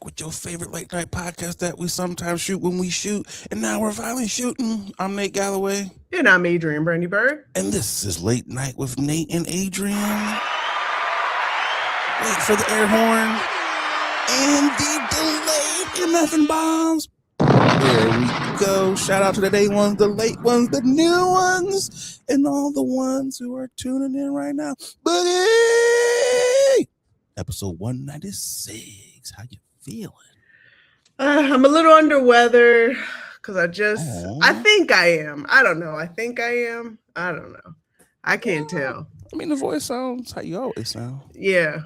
with your favorite late night podcast that we sometimes shoot when we shoot, and now we're finally shooting. I'm Nate Galloway. And I'm Adrian Brandyberg. And this is Late Night with Nate and Adrian. Wait for the air horn and the delayed MF bombs. There we go. Shout out to the day ones, the late ones, the new ones, and all the ones who are tuning in right now. Boogie! Episode 196. How you feeling? I'm a little under weather because I think I am. I don't know. I think I am. I don't know. I can't tell. I mean, the voice sounds how you always sound. Yeah.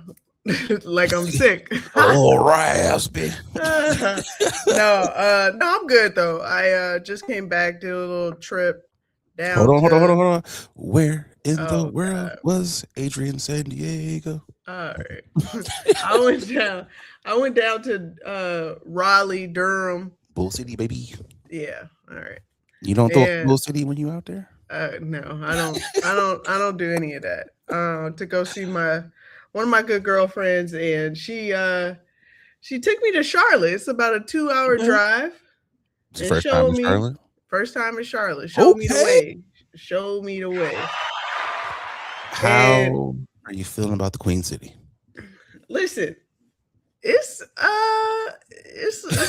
Like I'm sick. Oh, raspy. No, I'm good though. I just came back, did a little trip down. Hold on. Where in the world was Adrian San Diego? All right. I went down to Raleigh, Durham. Bull City, baby. Yeah. All right. You don't go Bull City when you out there? No, I don't do any of that. To go see one of my good girlfriends, and she took me to Charlotte. It's about a 2-hour drive. It's first time in Charlotte? First time in Charlotte. Showed me the way. How are you feeling about the Queen City? Listen, it's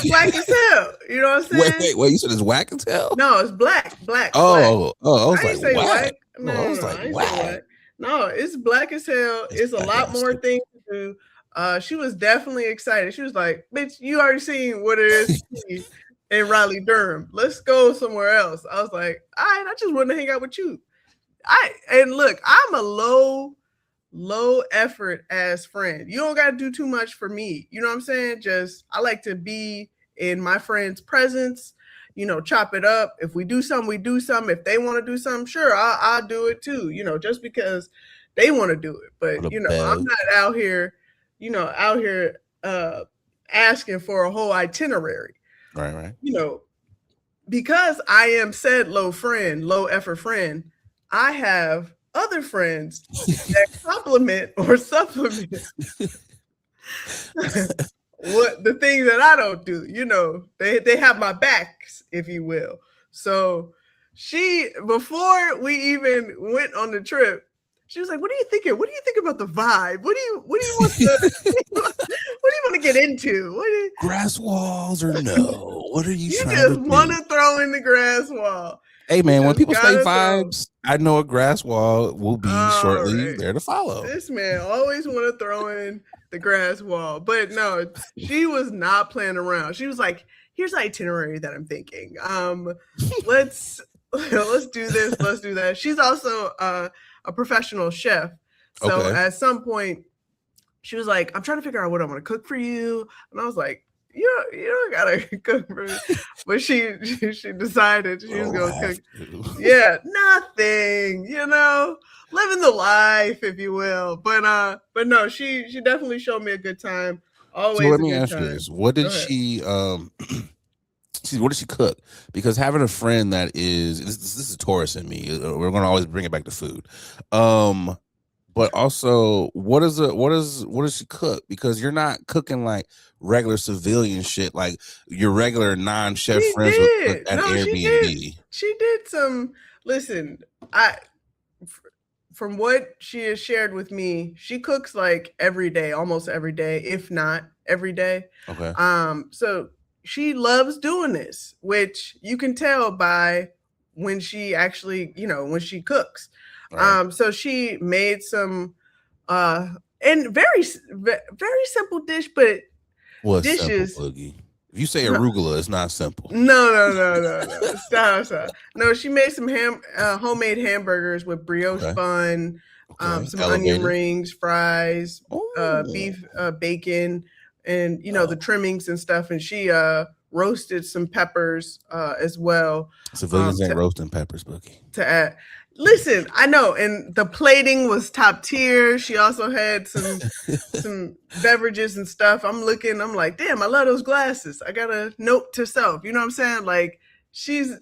black as hell. You know what I'm saying? Wait, you said it's whack as hell? No, it's black. Oh, I was I like, say whack. white. No, I was like, whack. No, it's black as hell. It's a lot more things to do. She was definitely excited. She was like, bitch, you already seen what it is in Raleigh, Durham. Let's go somewhere else. I was like, all right, I just want to hang out with you. And look, I'm a low effort ass friend. You don't got to do too much for me. You know what I'm saying? Just, I like to be in my friend's presence, chop it up. If we do something, we do something. If they want to do something, sure, I'll do it too, just because they want to do it. But, I'm not out here asking for a whole itinerary. Right. Because I am said low effort friend, I have other friends that complement or supplement what the things that I don't do. They have my backs, if you will. So before we even went on the trip, she was like, "What are you thinking? What do you think about the vibe? What do you want to get into? Grass walls or no? What are you trying just want to throw in the grass wall?" Hey man, when people say vibes, I know a grass wall will be shortly there to follow. This man always want to throw in the grass wall, but no, she was not playing around. She was like, "Here's the itinerary that I'm thinking. Let's do this. Let's do that." She's also a professional chef, so at some point, she was like, "I'm trying to figure out what I'm going to cook for you," and I was like, You don't gotta cook for me. But she decided she was gonna cook. Yeah, nothing, living the life, if you will. But no, she definitely showed me a good time. Always. So let me ask you this: what did she what did she cook? Because having a friend that is this is Taurus in me, we're gonna always bring it back to food. But also, what does she cook? Because you're not cooking like regular civilian shit, like your regular non-chef friends with at Airbnb. She did some. Listen, from what she has shared with me, she cooks like every day, almost every day, if not every day. Okay. So she loves doing this, which you can tell by when she actually, when she cooks. Right. So she made some and very simple dish, but dishes. Simple, Boogie? If you say arugula, it's not simple. No. Stop. No, she made some homemade hamburgers with brioche bun, some onion rings, fries, beef, bacon, and the trimmings and stuff. And she roasted some peppers as well. Civilians ain't roasting peppers, Boogie. To add. Listen, I know, and the plating was top tier. She also had some beverages and stuff. I'm like, damn, I love those glasses. I got a note to self. You know what I'm saying? Like, she's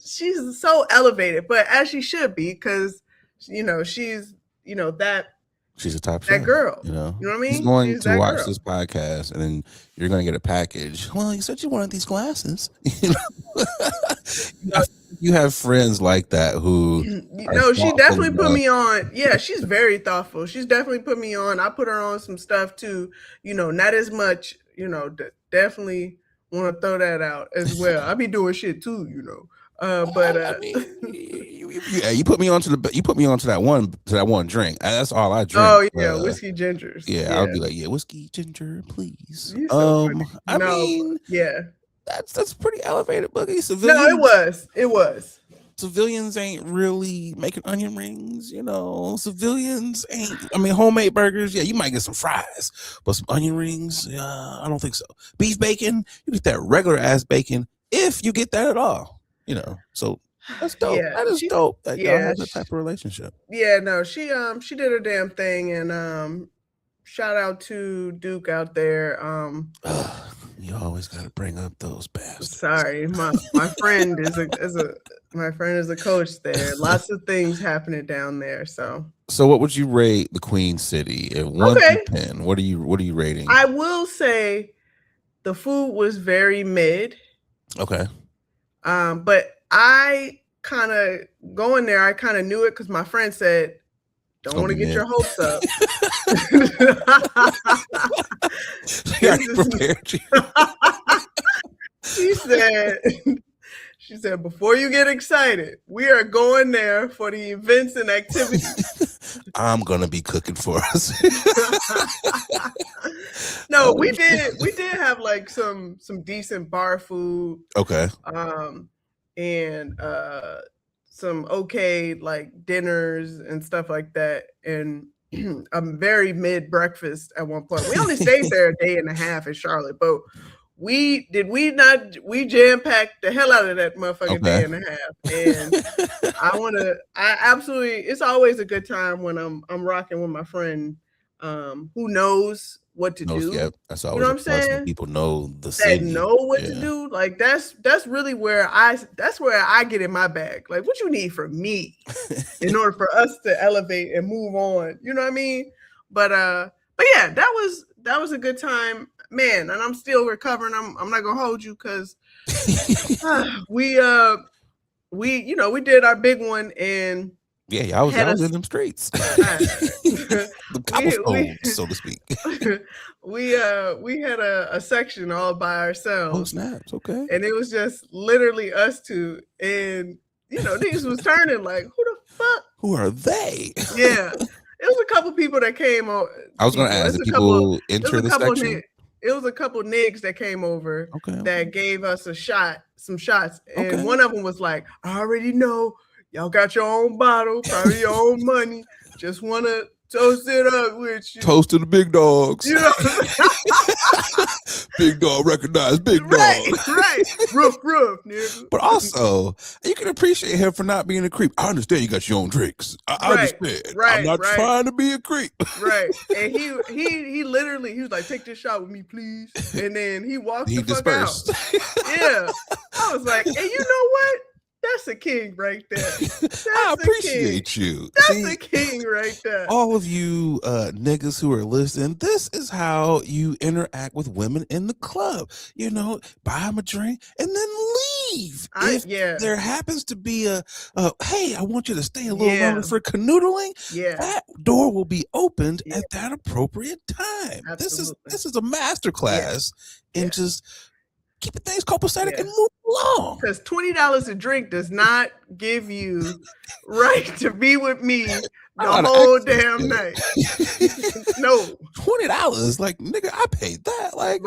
so elevated, but as she should be, because she's that She's a top that chef. girl. You know what I mean? He's going She's to that watch girl. this podcast, and then you're going to get a package. Well, you said you wanted these glasses. You know? You have friends like that who no, she definitely put me on. Yeah, she's very thoughtful. She's definitely put me on. I put her on some stuff too. Not as much. Definitely want to throw that out as well. I be doing shit too. I mean, you put me onto that one drink. That's all I drink. Oh yeah, whiskey gingers. Yeah, I'll be like, yeah, whiskey ginger, please. You so funny. I mean, yeah, that's pretty elevated, Boogie. No, it was. Civilians ain't really making onion rings, Civilians ain't. I mean, homemade burgers, yeah, you might get some fries, but some onion rings, I don't think so. Beef bacon, you get that regular ass bacon if you get that at all, So that's dope. Yeah, that is dope. That y'all have that type of relationship. Yeah, no, she did her damn thing, and shout out to Duke out there. You always got to bring up those bastards. Sorry, my friend is a coach there. Lots of things happening down there. So what would you rate the Queen City? If 1 to 10, what are you rating? I will say the food was very mid. Okay. But I kind of going there. I kind of knew it because my friend said, "Don't want to get your hopes up." She said, before you get excited, we are going there for the events and activities. I'm gonna be cooking for us. No, we did have like some decent bar food. Okay. And some okay like dinners and stuff like that, and a very mid breakfast at one point. We only stayed there a day and a half in Charlotte, but we jam-packed the hell out of that motherfucking day and a half. And it's always a good time when I'm rocking with my friend who knows what to do. Yeah, that's always what I'm saying. People know the city. Know what to do. Like that's really where I get in my bag. Like, what you need from me in order for us to elevate and move on. You know what I mean? But yeah, that was a good time, man. And I'm still recovering. I'm not gonna hold you because we did our big one, and yeah, I was in them streets. The cobblestones, so to speak. We had a section all by ourselves. Oh, snaps, okay. And it was just literally us two. And niggas was turning like, who the fuck? Who are they? Yeah. It was a couple people that came over. I was gonna ask if people enter the section. It was a couple niggas that came over that gave us some shots. And one of them was like, I already know y'all got your own bottle, probably your own money. Just want to toast it up with you. Toast to the big dogs. Big dog recognize big dog. Right. Roof, nigga. But also, you can appreciate him for not being a creep. I understand you got your own drinks. I understand. I'm not trying to be a creep. Right. And he literally, he was like, take this shot with me, please. And then he walked the fuck dispersed. out. Yeah. I was like, hey, you know what? That's a king right there. I appreciate you. That's a king right there. All of you niggas who are listening, this is how you interact with women in the club. Buy them a drink and then leave. If there happens to be a hey, I want you to stay a little longer for canoodling, that door will be opened at that appropriate time. Absolutely. This is a masterclass in just keeping things copacetic and move along. Because $20 a drink does not give you right to be with me the whole damn night. No. $20, like, nigga, I paid that. Like,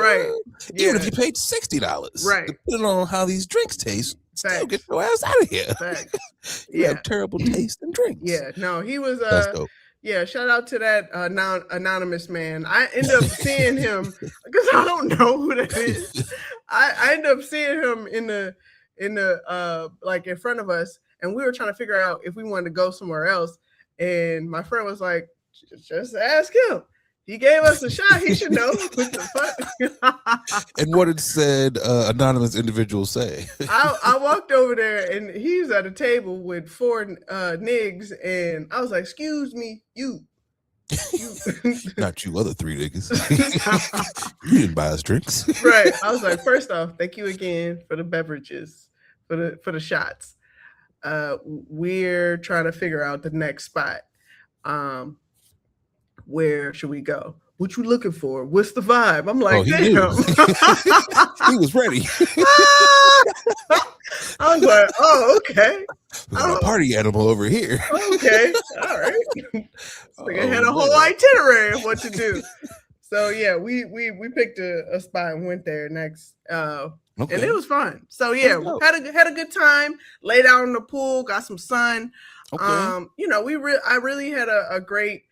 even if you paid $60, depending on how these drinks taste, still get your ass out of here. You have terrible taste in drinks. Yeah, no, he was that's dope. Yeah, shout out to that anonymous man. I end up seeing him because I don't know who that is. I end up seeing him in the like in front of us, and we were trying to figure out if we wanted to go somewhere else. And my friend was like, just ask him. He gave us a shot. He should know what the fuck. And what did said anonymous individual say? I walked over there, and he was at a table with 4 niggas, and I was like, excuse me, you. You Not you other three niggas. You didn't buy us drinks. Right. I was like, first off, thank you again for the beverages, for the shots. We're trying to figure out the next spot. Um, where should we go? What you looking for? What's the vibe? I'm like, He damn. knew. He was ready. I was like, oh, okay. We got a party animal over here. Okay, all right. Nigga had a whole itinerary of what to do. So yeah, we picked a spot and went there next. And it was fun. So yeah, had a good time. Laid out in the pool, got some sun. Okay. You know, I really had a great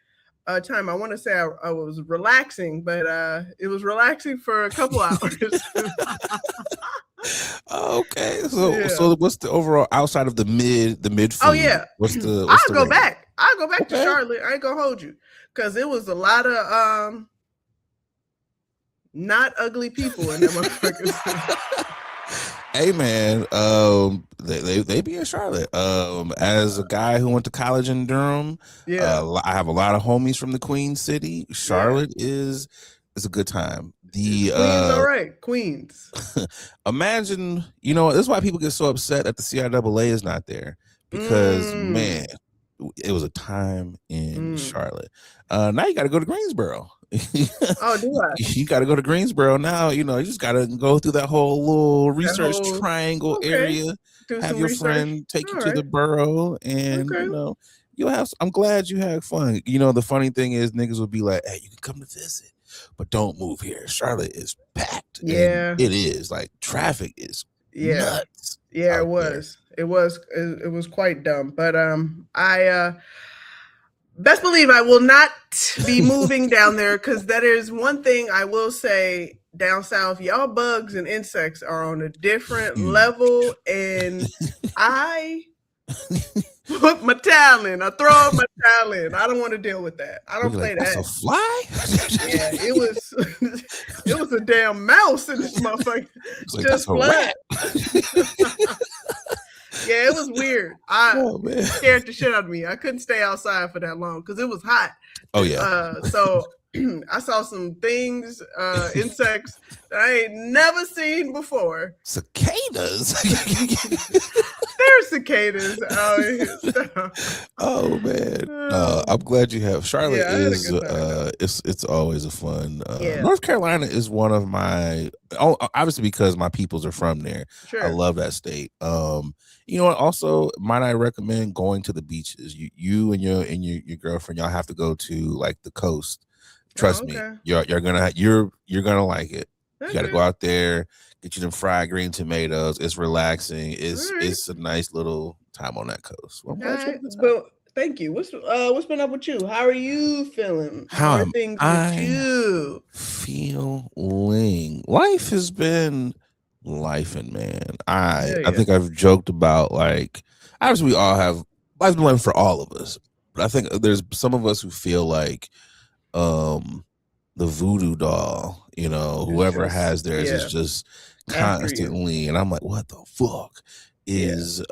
time. I want to say I was relaxing, but it was relaxing for a couple hours. Okay, so what's the overall outside of the mid food? Oh yeah, what's the? I'll go back to Charlotte. I ain't gonna hold you because it was a lot of not ugly people in that motherfucker. Hey man, they be in Charlotte. As a guy who went to college in Durham, I have a lot of homies from the Queen City. Charlotte is a good time. The Queens, all right, Queens. Imagine, you know, this is why people get so upset that the CIAA is not there because man, it was a time in Charlotte. Now you got to go to Greensboro. Oh, do I? You got to go to Greensboro now. You know, you just got to go through that whole little research triangle area. Have your friend take you to the borough, and you know, you'll have. I'm glad you had fun. You know, the funny thing is, niggas will be like, "Hey, you can come to visit, but don't move here. Charlotte is packed. Yeah, and it is. Like traffic is nuts. Yeah, it was. It was quite dumb. But I best believe I will not be moving down there because that is one thing I will say down south. Y'all bugs and insects are on a different level, and I put my talent. I throw up my talent. I don't want to deal with that. I don't play that. That's a fly? Yeah, it was a damn mouse in this motherfucker. Like, just flat. Yeah, it was weird. It scared the shit out of me. I couldn't stay outside for that long because it was hot. Oh yeah. So I saw some things, insects that I ain't never seen before. Cicadas. There's cicadas out here. Oh man. I'm glad you have. Charlotte is it's always a fun. North Carolina is one of my obviously because my peoples are from there. Sure. I love that state. You know what? Also, might I recommend going to the beaches? You and your girlfriend, y'all have to go to like the coast. Trust me, you're gonna like it. Okay. You got to go out there, get you them fried green tomatoes. It's relaxing. It's a nice little time on that coast. Well, well, thank you. What's been up with you? How are you feeling? How are things with you? Feeling life has been lifing, man. I think I've joked about like obviously we all have life's been for all of us, but I think there's some of us who feel like the voodoo doll, you know, whoever has theirs is just constantly, and I'm like, what the fuck is is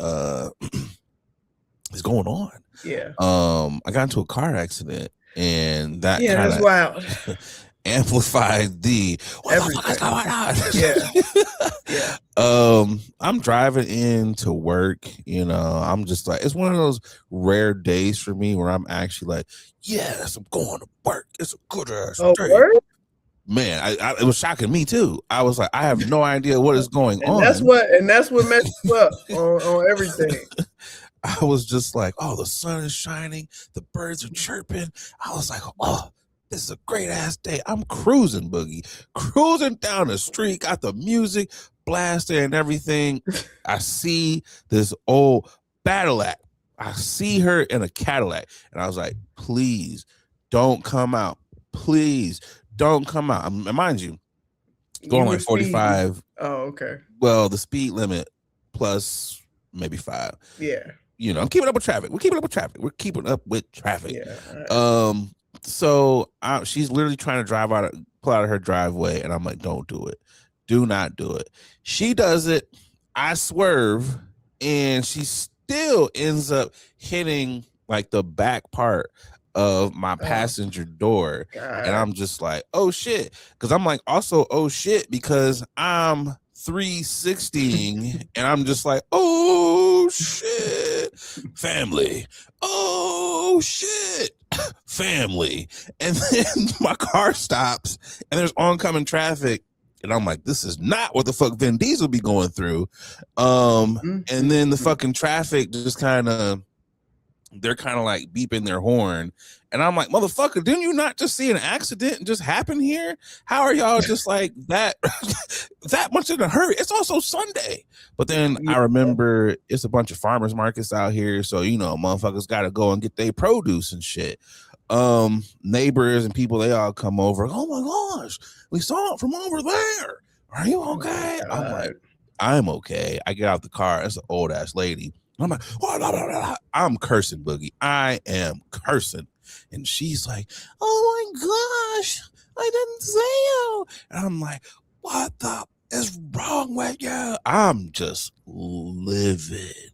going on? Yeah. I got into a car accident, and that that's wild. Amplified the what the fuck is going on? I'm driving into work, you know, I'm just like, it's one of those rare days for me where I'm actually like, yes, I'm going to work. It's a good ass day. Man, it was shocking me too. I was like, I have no idea what is going on. That's what messed you up on everything. I was just like, oh, the sun is shining, the birds are chirping. I was like, oh, this is a great ass day. I'm cruising, Boogie, cruising down the street, got the music blasting and everything. I see this old battle act. I see her in a Cadillac, and I was like, please don't come out. Please don't come out. And mind you, going like 45. Oh, okay. Well, the speed limit plus maybe 5. Yeah. You know, I'm keeping up with traffic. We're keeping up with traffic. Yeah. So she's literally trying to pull out of her driveway, and I'm like, don't do it. Do not do it. She does it. I swerve, and she still ends up hitting like the back part of my passenger door. God. And I'm just like, oh shit. Because I'm like, also, oh shit, because I'm 360 and I'm just like, oh shit, family. Oh shit, family. And then my car stops and there's oncoming traffic. And I'm like, this is not what the fuck Vin Diesel be going through. And then the fucking traffic just they're kind of like beeping their horn. And I'm like, motherfucker, didn't you not just see an accident just happen here? How are y'all just like that much in a hurry? It's also Sunday. But then I remember it's a bunch of farmers markets out here. So, motherfuckers got to go and get their produce and shit. Neighbors and people, they all come over. Oh my gosh, we saw it from over there. Are you okay? I'm like, I'm okay. I get out the car. It's an old ass lady. I'm like, oh, I'm cursing, Boogie. I am cursing. And she's like, oh my gosh, I didn't see you. And I'm like, what the is wrong with you? I'm just livid.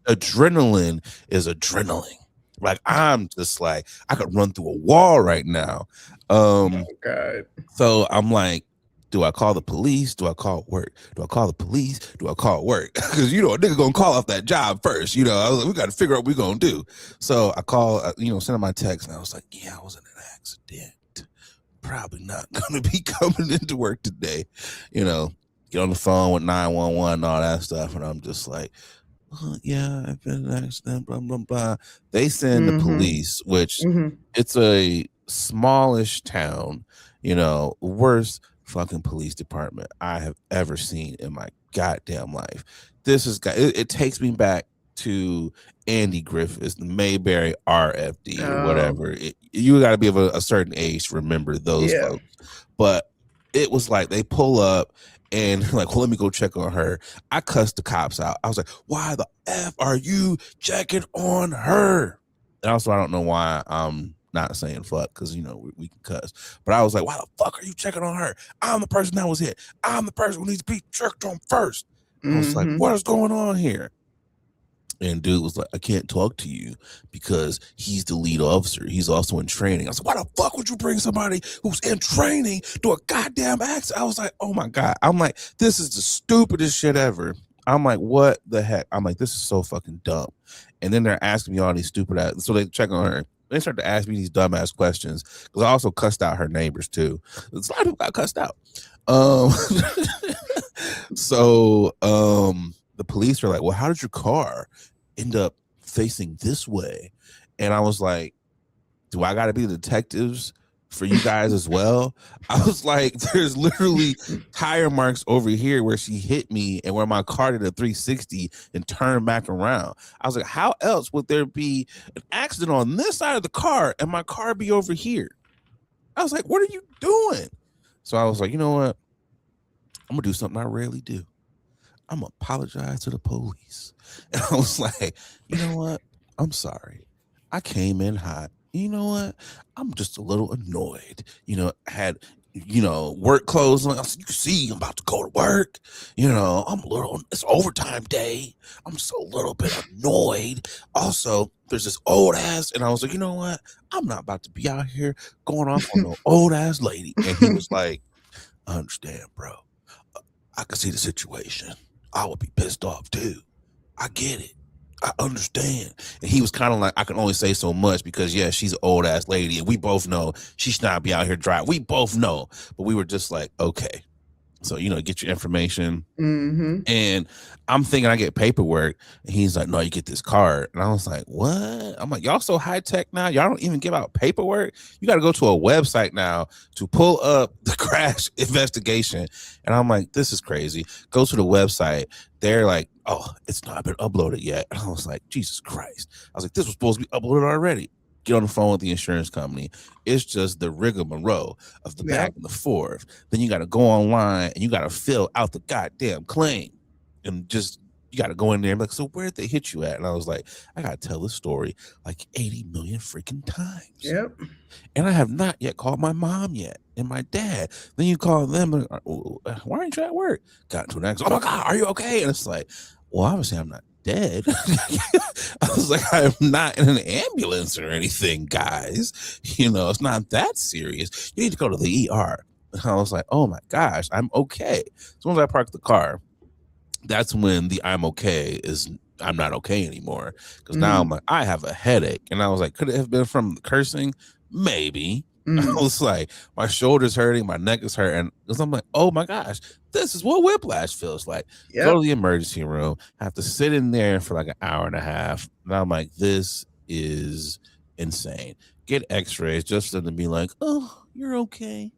Adrenaline is adrenaline. Like, I'm just like, I could run through a wall right now. Oh God. So I'm like, do I call the police? Do I call work? Do I call the police? Do I call work? Because, a nigga going to call off that job first. I was like, we got to figure out what we're going to do. So I call, send them my text. And I was like, yeah, I was in an accident. Probably not going to be coming into work today. Get on the phone with 911 and all that stuff. And I'm just like, yeah, I've been in an accident, blah, blah, blah. They send the police, which it's a smallish town, worst fucking police department I have ever seen in my goddamn life. This is it takes me back to Andy Griffiths, the Mayberry RFD or whatever. You got to be of a certain age to remember those folks. But it was like they pull up and like, well, let me go check on her. I cussed the cops out. I was like, why the F are you checking on her? And also, I don't know why I'm not saying fuck, because we can cuss, but I was like, why the fuck are you checking on her? I'm the person that was hit. I'm the person who needs to be checked on first. I was like, what is going on here? And dude was like, I can't talk to you because he's the lead officer. He's also in training. I was like, why the fuck would you bring somebody who's in training to a goddamn accident? I was like, oh my God. I'm like, this is the stupidest shit ever. I'm like, what the heck? I'm like, this is so fucking dumb. And then they're asking me all these stupid ass. So they check on her. They start to ask me these dumbass questions because I also cussed out her neighbors too. A lot of people got cussed out. So the police are like, well, how did your car end up facing this way? And I was like, do I got to be the detectives for you guys as well? I was like, there's literally tire marks over here where she hit me and where my car did a 360 and turned back around. I was like, how else would there be an accident on this side of the car and my car be over here? I was like, what are you doing? So I was like, you know what? I'm going to do something I rarely do. I'm going to apologize to the police. And I was like, you know what? I'm sorry. I came in hot. You know what? I'm just a little annoyed. Had, work clothes on. You can see I'm about to go to work. It's overtime day. I'm just a little bit annoyed. Also, there's this old ass. And I was like, you know what? I'm not about to be out here going off on no old ass lady. And he was like, I understand, bro. I can see the situation. I would be pissed off too. I get it. I understand. And he was kind of like, I can only say so much because, yeah, she's an old ass lady. And we both know she should not be out here driving. We both know. But we were just like, okay. So, get your information. And I'm thinking I get paperwork. And he's like, no, you get this card. And I was like, what? I'm like, y'all so high tech now. Y'all don't even give out paperwork. You got to go to a website now to pull up the crash investigation. And I'm like, this is crazy. Go to the website. They're like, oh, it's not been uploaded yet. And I was like, Jesus Christ. I was like, this was supposed to be uploaded already. Get on the phone with the insurance company. It's just the rigmarole of the back and the forth. Then you got to go online and you got to fill out the goddamn claim. And just, you got to go in there and be like, so where'd they hit you at? And I was like, I got to tell this story like 80 million freaking times. Yep. And I have not yet called my mom yet and my dad. Then you call them, why aren't you at work? Got into an accident. Oh my God, are you okay? And it's like, well, obviously I'm not dead. I was like, I am not in an ambulance or anything, guys. You know, it's not that serious. You need to go to the ER. And I was like, oh my gosh, I'm okay. As soon as I parked the car, that's when the I'm okay is I'm not okay anymore. Because now I'm like, I have a headache. And I was like, could it have been from cursing? Maybe. I was like, my shoulder's hurting, my neck is hurting. Because I'm like, oh my gosh, this is what whiplash feels like. Go to the emergency room, have to sit in there for like an hour and a half. And I'm like, this is insane. Get x-rays just to be like, oh, you're okay.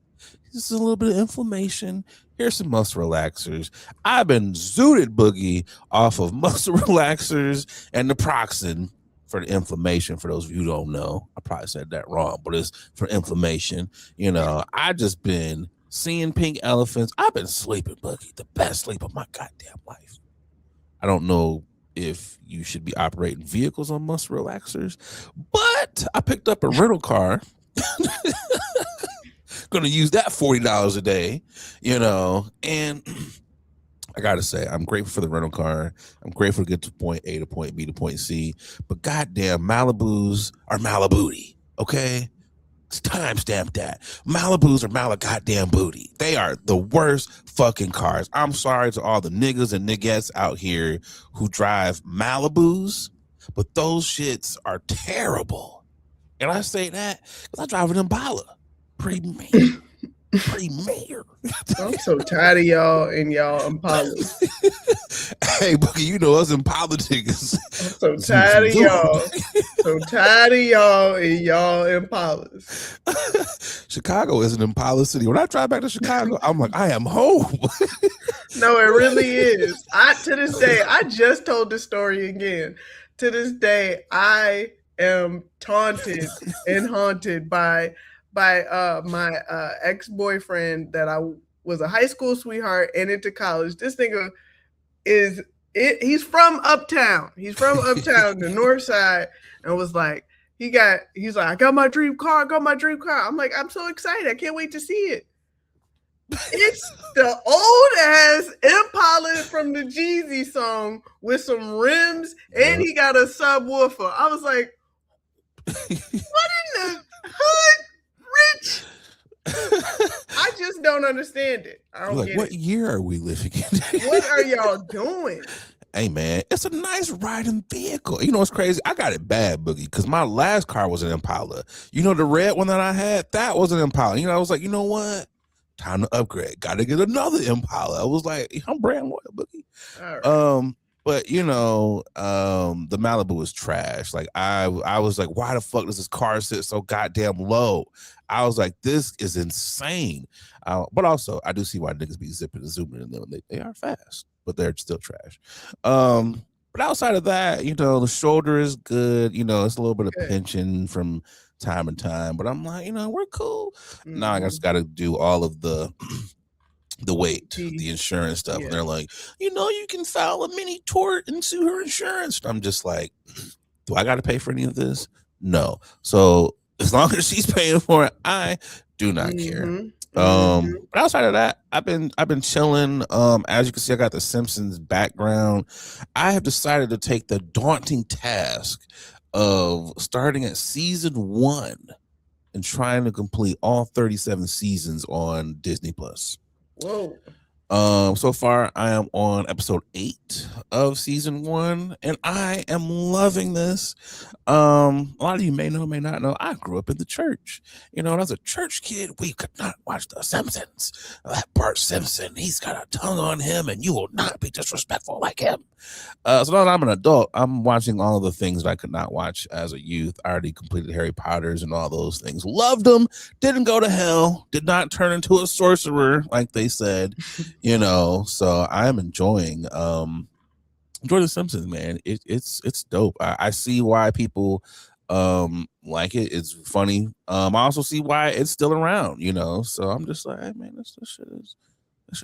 This is a little bit of inflammation. Here's some muscle relaxers. I've been zooted, Boogie, off of muscle relaxers and naproxen for the inflammation. For those of you who don't know, I probably said that wrong, but it's for inflammation. You know, I just been seeing pink elephants. I've been sleeping, Boogie, the best sleep of my goddamn life. I don't know if you should be operating vehicles on muscle relaxers, but I picked up a rental car. Gonna use that $40 a day, you know, and I gotta say, I'm grateful for the rental car. I'm grateful to get to point A to point B to point C, but goddamn, Malibus are Malibooty, okay? It's timestamp that. Malibus are goddamn booty. They are the worst fucking cars. I'm sorry to all the niggas and niggettes out here who drive Malibus, but those shits are terrible. And I say that because I drive an Impala. Premier. I'm so tired of y'all and y'all Impalas. Hey, Boogie, you know us in politics. I'm so tired of y'all. So tired of y'all and y'all Impalas. Chicago is an Impala city. When I drive back to Chicago, I'm like, I am home. No, it really is. To this day, I just told this story again. To this day, I am taunted and haunted by my ex-boyfriend that I was a high school sweetheart and into college. This nigga he's from uptown. He's from uptown, the north side, and was like, he's like, I got my dream car, I'm like, I'm so excited. I can't wait to see it. It's the old ass Impala from the Jeezy song with some rims, and he got a subwoofer. I was like, what in the hood? Rich. I just don't understand it. I don't get what year are we living in? What are y'all doing? Hey man, it's a nice riding vehicle. You know what's crazy? I got it bad, Boogie, because my last car was an Impala. You know, the red one that I had, that was an Impala. You know, I was like, you know what? Time to upgrade. Got to get another Impala. I was like, I'm brand loyal, Boogie. All right. But you know, the Malibu was trash. Like I was like, why the fuck does this car sit so goddamn low? I was like, this is insane. But also, I do see why niggas be zipping and zooming in them. They are fast, but they're still trash. But outside of that, you know, the shoulder is good. You know, it's a little bit of pinching from time and time. But I'm like, you know, we're cool. Now I just got to do all of the weight, the insurance stuff. Yeah. And they're like, you know, you can file a mini tort and sue her insurance. And I'm just like, do I got to pay for any of this? No. So as long as she's paying for it, I do not care. But outside of that, I've been chilling. As you can see, I got the Simpsons background. I have decided to take the daunting task of starting at season 1 and trying to complete all 37 seasons on Disney Plus. Whoa. So far I am on episode 8 of season 1 and I am loving this. A lot of you may know, may not know, I grew up in the church. You know, and as a church kid, we could not watch The Simpsons. That Bart Simpson, he's got a tongue on him and you will not be disrespectful like him. So now that I'm an adult, I'm watching all of the things that I could not watch as a youth. I already completed Harry Potter's and all those things. Loved them. Didn't go to hell. Did not turn into a sorcerer like they said. You know, so I am enjoying The Simpsons, man. It's dope. I see why people like it. It's funny. I also see why it's still around, you know. So I'm just like, hey man, this shit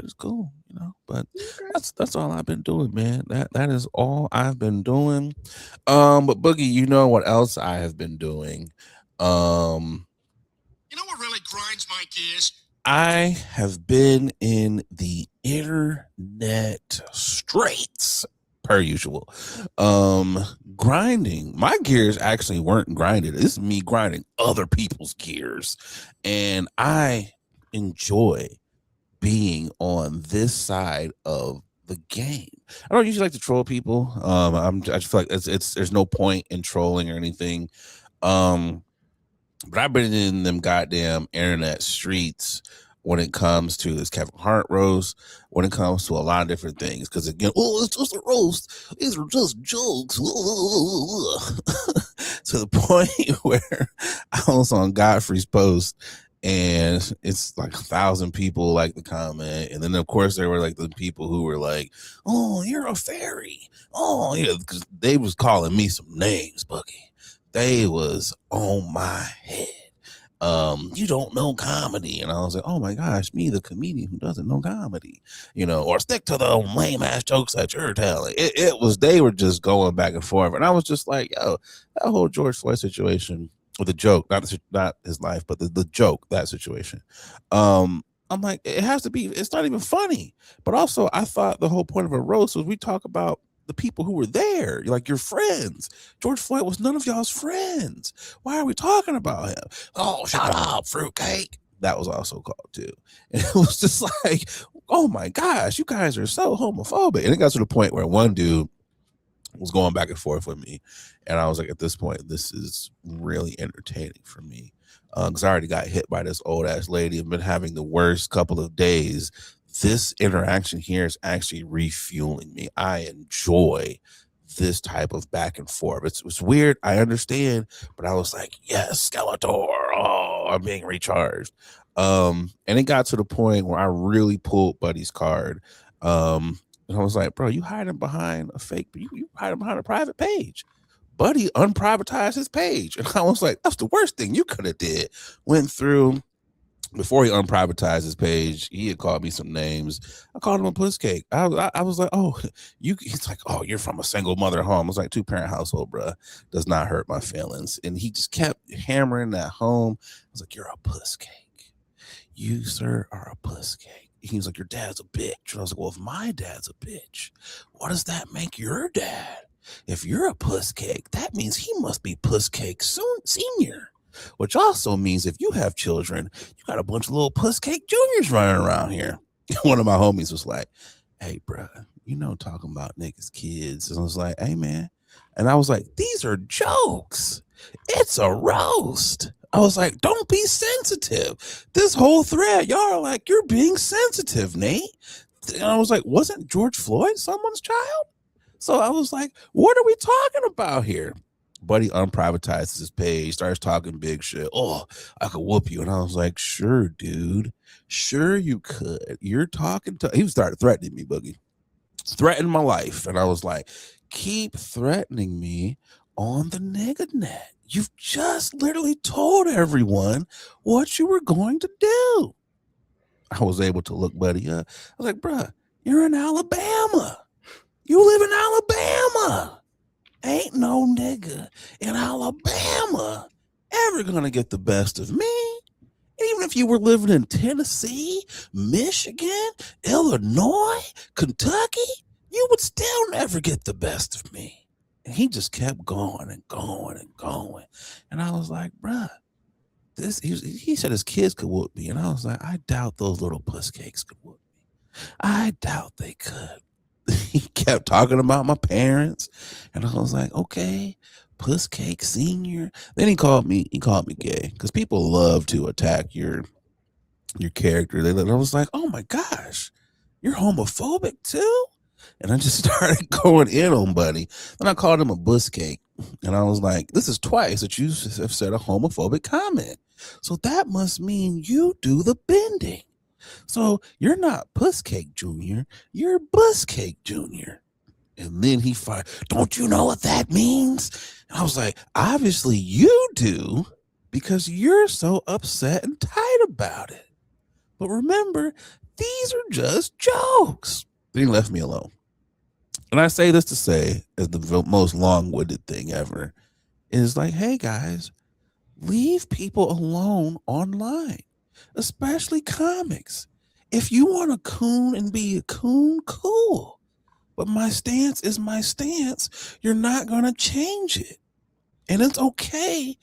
is cool, you know. But that's all I've been doing, man. That is all I've been doing. But Boogie, you know what else I have been doing? You know what really grinds my gears? I have been in the internet straits, per usual. Grinding. My gears actually weren't grinded. This is me grinding other people's gears. And I enjoy being on this side of the game. I don't usually like to troll people. I just feel like it's there's no point in trolling or anything. But I've been in them goddamn internet streets when it comes to this Kevin Hart roast, when it comes to a lot of different things. Because again, oh, it's just a roast. These are just jokes. To the point where I was on Godfrey's post and it's like 1,000 people like the comment, and then of course there were like the people who were like, "Oh, you're a fairy." Oh, yeah, because they was calling me some names, Bucky. They was on my head. You don't know comedy. And I was like, oh my gosh, me, the comedian who doesn't know comedy, or stick to the lame ass jokes that you're telling. They were just going back and forth. And I was just like, yo, that whole George Floyd situation, or the joke, not his life, but the joke, that situation. I'm like, it has to be, it's not even funny. But also, I thought the whole point of a roast was we talk about the people who were there, like your friends. George Floyd was none of y'all's friends. Why are we talking about him? Oh, shut up, fruitcake. That was also called too. And it was just like, oh my gosh, you guys are so homophobic. And it got to the point where one dude was going back and forth with me. And I was like, at this point, this is really entertaining for me. Because I already got hit by this old ass lady. I've been having the worst couple of days. This interaction here is actually refueling me. I enjoy this type of back and forth. It's weird. I understand, but I was like, yes, Skeletor. Oh, I'm being recharged. And it got to the point where I really pulled Buddy's card. And I was like, bro, you hiding behind a fake, you hiding behind a private page. Buddy unprivatized his page. And I was like, that's the worst thing you could have did. Went through, before he unprivatized his page, he had called me some names. I called him a puss cake. I was like, oh, he's like, oh, you're from a single mother home. I was like, 2-parent household, bruh. Does not hurt my feelings. And he just kept hammering that home. I was like, you're a puss cake. You, sir, are a puss cake. He was like, your dad's a bitch. And I was like, well, if my dad's a bitch, what does that make your dad? If you're a puss cake, that means he must be puss cake senior. Which also means if you have children, you got a bunch of little puss cake juniors running around here. One of my homies was like, hey, bro, talking about niggas' kids. And I was like, hey, man. And I was like, these are jokes. It's a roast. I was like, don't be sensitive. This whole thread, y'all are like, you're being sensitive, Nate. And I was like, wasn't George Floyd someone's child? So I was like, what are we talking about here? Buddy unprivatizes his page, starts talking big shit. Oh, I could whoop you. And I was like, sure, dude. Sure you could. You're talking to, he started threatening me, Boogie. Threatening my life. And I was like, keep threatening me on the nigga net. You've just literally told everyone what you were going to do. I was able to look Buddy up. I was like, bruh, you're in Alabama. You live in Alabama. Ain't no nigga in Alabama ever gonna get the best of me. Even if you were living in Tennessee, Michigan, Illinois, Kentucky, you would still never get the best of me. And he just kept going and going and going. And I was like, bruh, he said his kids could whoop me. And I was like, I doubt those little puss cakes could whoop me. I doubt they could. He kept talking about my parents, and I was like, okay, puss cake senior. Then he called me gay, because people love to attack your character. I was like, oh my gosh, you're homophobic too? And I just started going in on Buddy. Then I called him a bus cake, and I was like, this is twice that you have said a homophobic comment, so that must mean you do the bending. So you're not Puss Cake Jr., you're Bus Cake Jr. And then he fired, don't you know what that means? And I was like, obviously you do, because you're so upset and tight about it. But remember, these are just jokes. Then he left me alone. And I say this to say, as the most long-winded thing ever, is like, hey guys, leave people alone online, especially comics. If you want to coon and be a coon, cool. but my stance is my stance. You're not going to change it. And it's okay.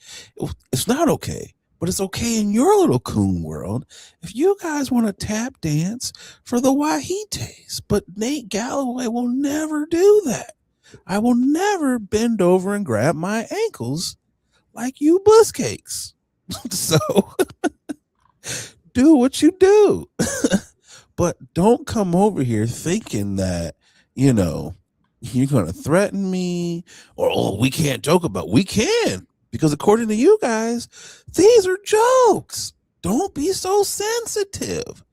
It's not okay, but it's okay in your little coon world if you guys want to tap dance for the Wahites. But Nate Galloway will never do that. I will never bend over and grab my ankles like you bus cakes. So do what you do. But don't come over here thinking that, you know, you're going to threaten me or, oh, we can't joke about. We can, because according to you guys, these are jokes. Don't be so sensitive.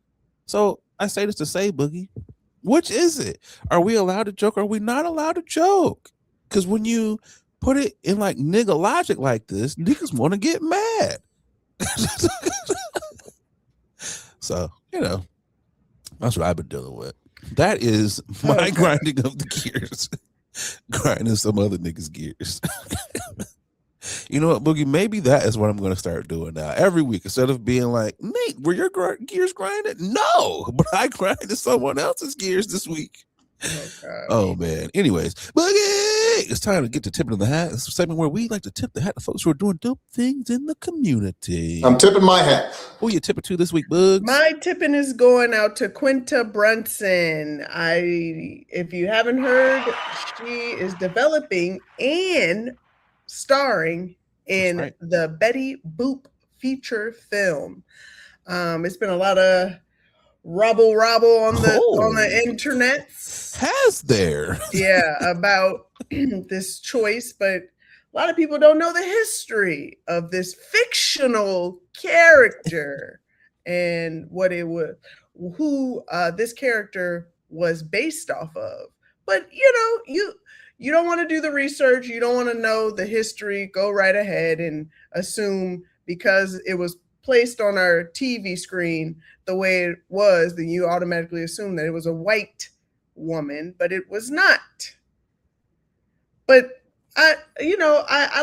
So I say this to say, Boogie, which is it? Are we allowed to joke? Or are we not allowed to joke? Because when you put it in like nigga logic like this, niggas want to get mad. So, you know, that's what I've been dealing with. That is my grinding of the gears. Grinding some other niggas' gears. You know what, Boogie? Maybe that is what I'm going to start doing now. Every week, instead of being like, Nate, were your gears grinded? No, but I grinded someone else's gears this week. Oh man. Anyways, Boogie, it's time to get to tipping of the hat. It's a segment where we like to tip the hat to folks who are doing dope things in the community. I'm tipping my hat. Who you tipping to this week, Bugs? My tipping is going out to Quinta Brunson. If you haven't heard, she is developing and starring in the Betty Boop feature film. It's been a lot of robble on the internet. Has there? Yeah, about this choice, but a lot of people don't know the history of this fictional character and what it was, who this character was based off of. But you don't want to do the research, you don't want to know the history, go right ahead and assume because it was placed on our TV screen the way it was, then you automatically assume that it was a white woman, but it was not. But I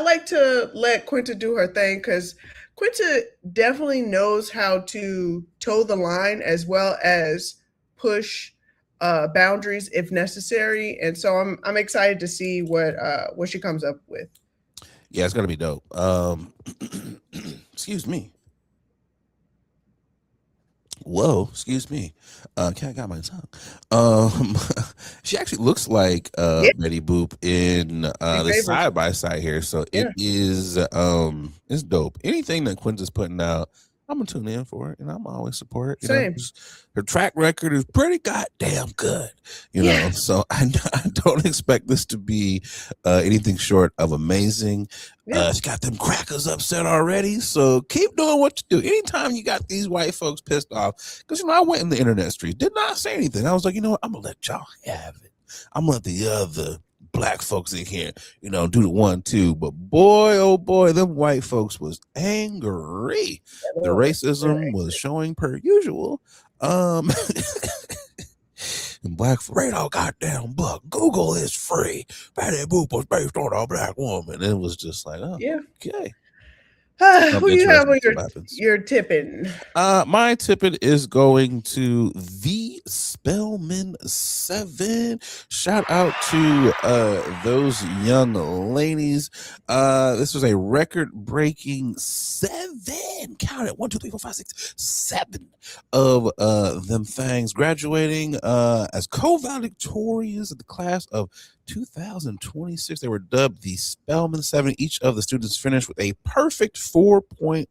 like to let Quinta do her thing because Quinta definitely knows how to toe the line as well as push boundaries if necessary, and so I'm excited to see what she comes up with. Yeah, it's gonna be dope. Excuse me. Whoa, excuse me. Cat got my tongue. She actually looks like Betty Boop in the side by side here. So it is it's dope. Anything that Quinta's putting out, I'm gonna tune in for it, and I'm always support it. Same. Her track record is pretty goddamn good, you know. So I don't expect this to be anything short of amazing. She got them crackers upset already, so keep doing what you do. Anytime you got these white folks pissed off, because I went in the internet streets, did not say anything. I was like, you know what, I'm gonna let y'all have it. I'm gonna let the other black folks in here, do the 1-2. But boy, oh boy, them white folks was angry. The racism was showing per usual. And black radar goddamn buck. Google is free. Betty Boop was based on a black woman. It was just like, oh, yeah, okay. Who you have on your tipping? My tipping is going to the Spellman 7. Shout out to those young ladies. This was a record-breaking 7. Count it. 1, 2, 3, 4, 5, 6, 7 of them things graduating as co-valedictorians of the class of 2026. They were dubbed the Spellman 7. Each of the students finished with a perfect 4.0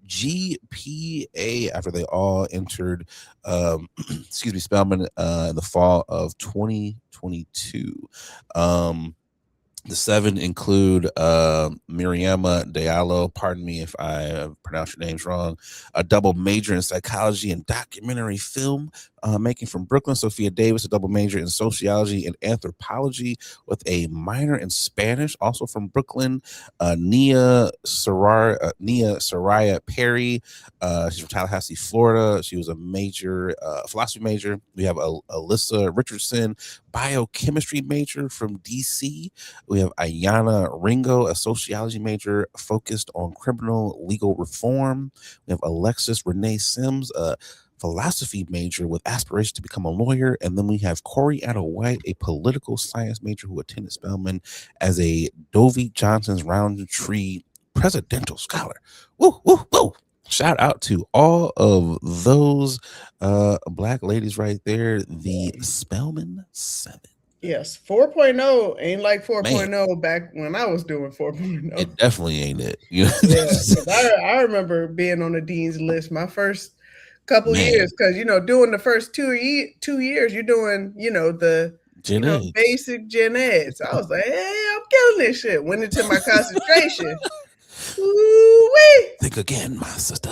GPA after they all entered Spellman in the fall of 2022. The 7 include Miriama Diallo, pardon me if I pronounce your names wrong, a double major in psychology and documentary film making from Brooklyn. Sophia Davis, a double major in sociology and anthropology with a minor in Spanish, also from Brooklyn. Nia Soraya Perry, she's from Tallahassee, Florida. She was a major, philosophy major. We have Alyssa Richardson, biochemistry major from DC. We have Ayana Ringo, a sociology major focused on criminal legal reform. We have Alexis Renee Sims, a philosophy major with aspirations to become a lawyer. And then we have Corey White, a political science major who attended Spelman as a Dovey Johnson's Roundtree presidential scholar. Woo, woo, woo. Shout out to all of those black ladies right there. The Spelman 7. Yes, 4.0 ain't like 4.0 back when I was doing 4.0. It definitely ain't it. Yeah, I remember being on the dean's list my first couple years, because doing the first 2 years, you're doing the basic gen eds. I was like, hey, I'm killing this shit. Went into my concentration. Ooh-wee. Think again, my sister.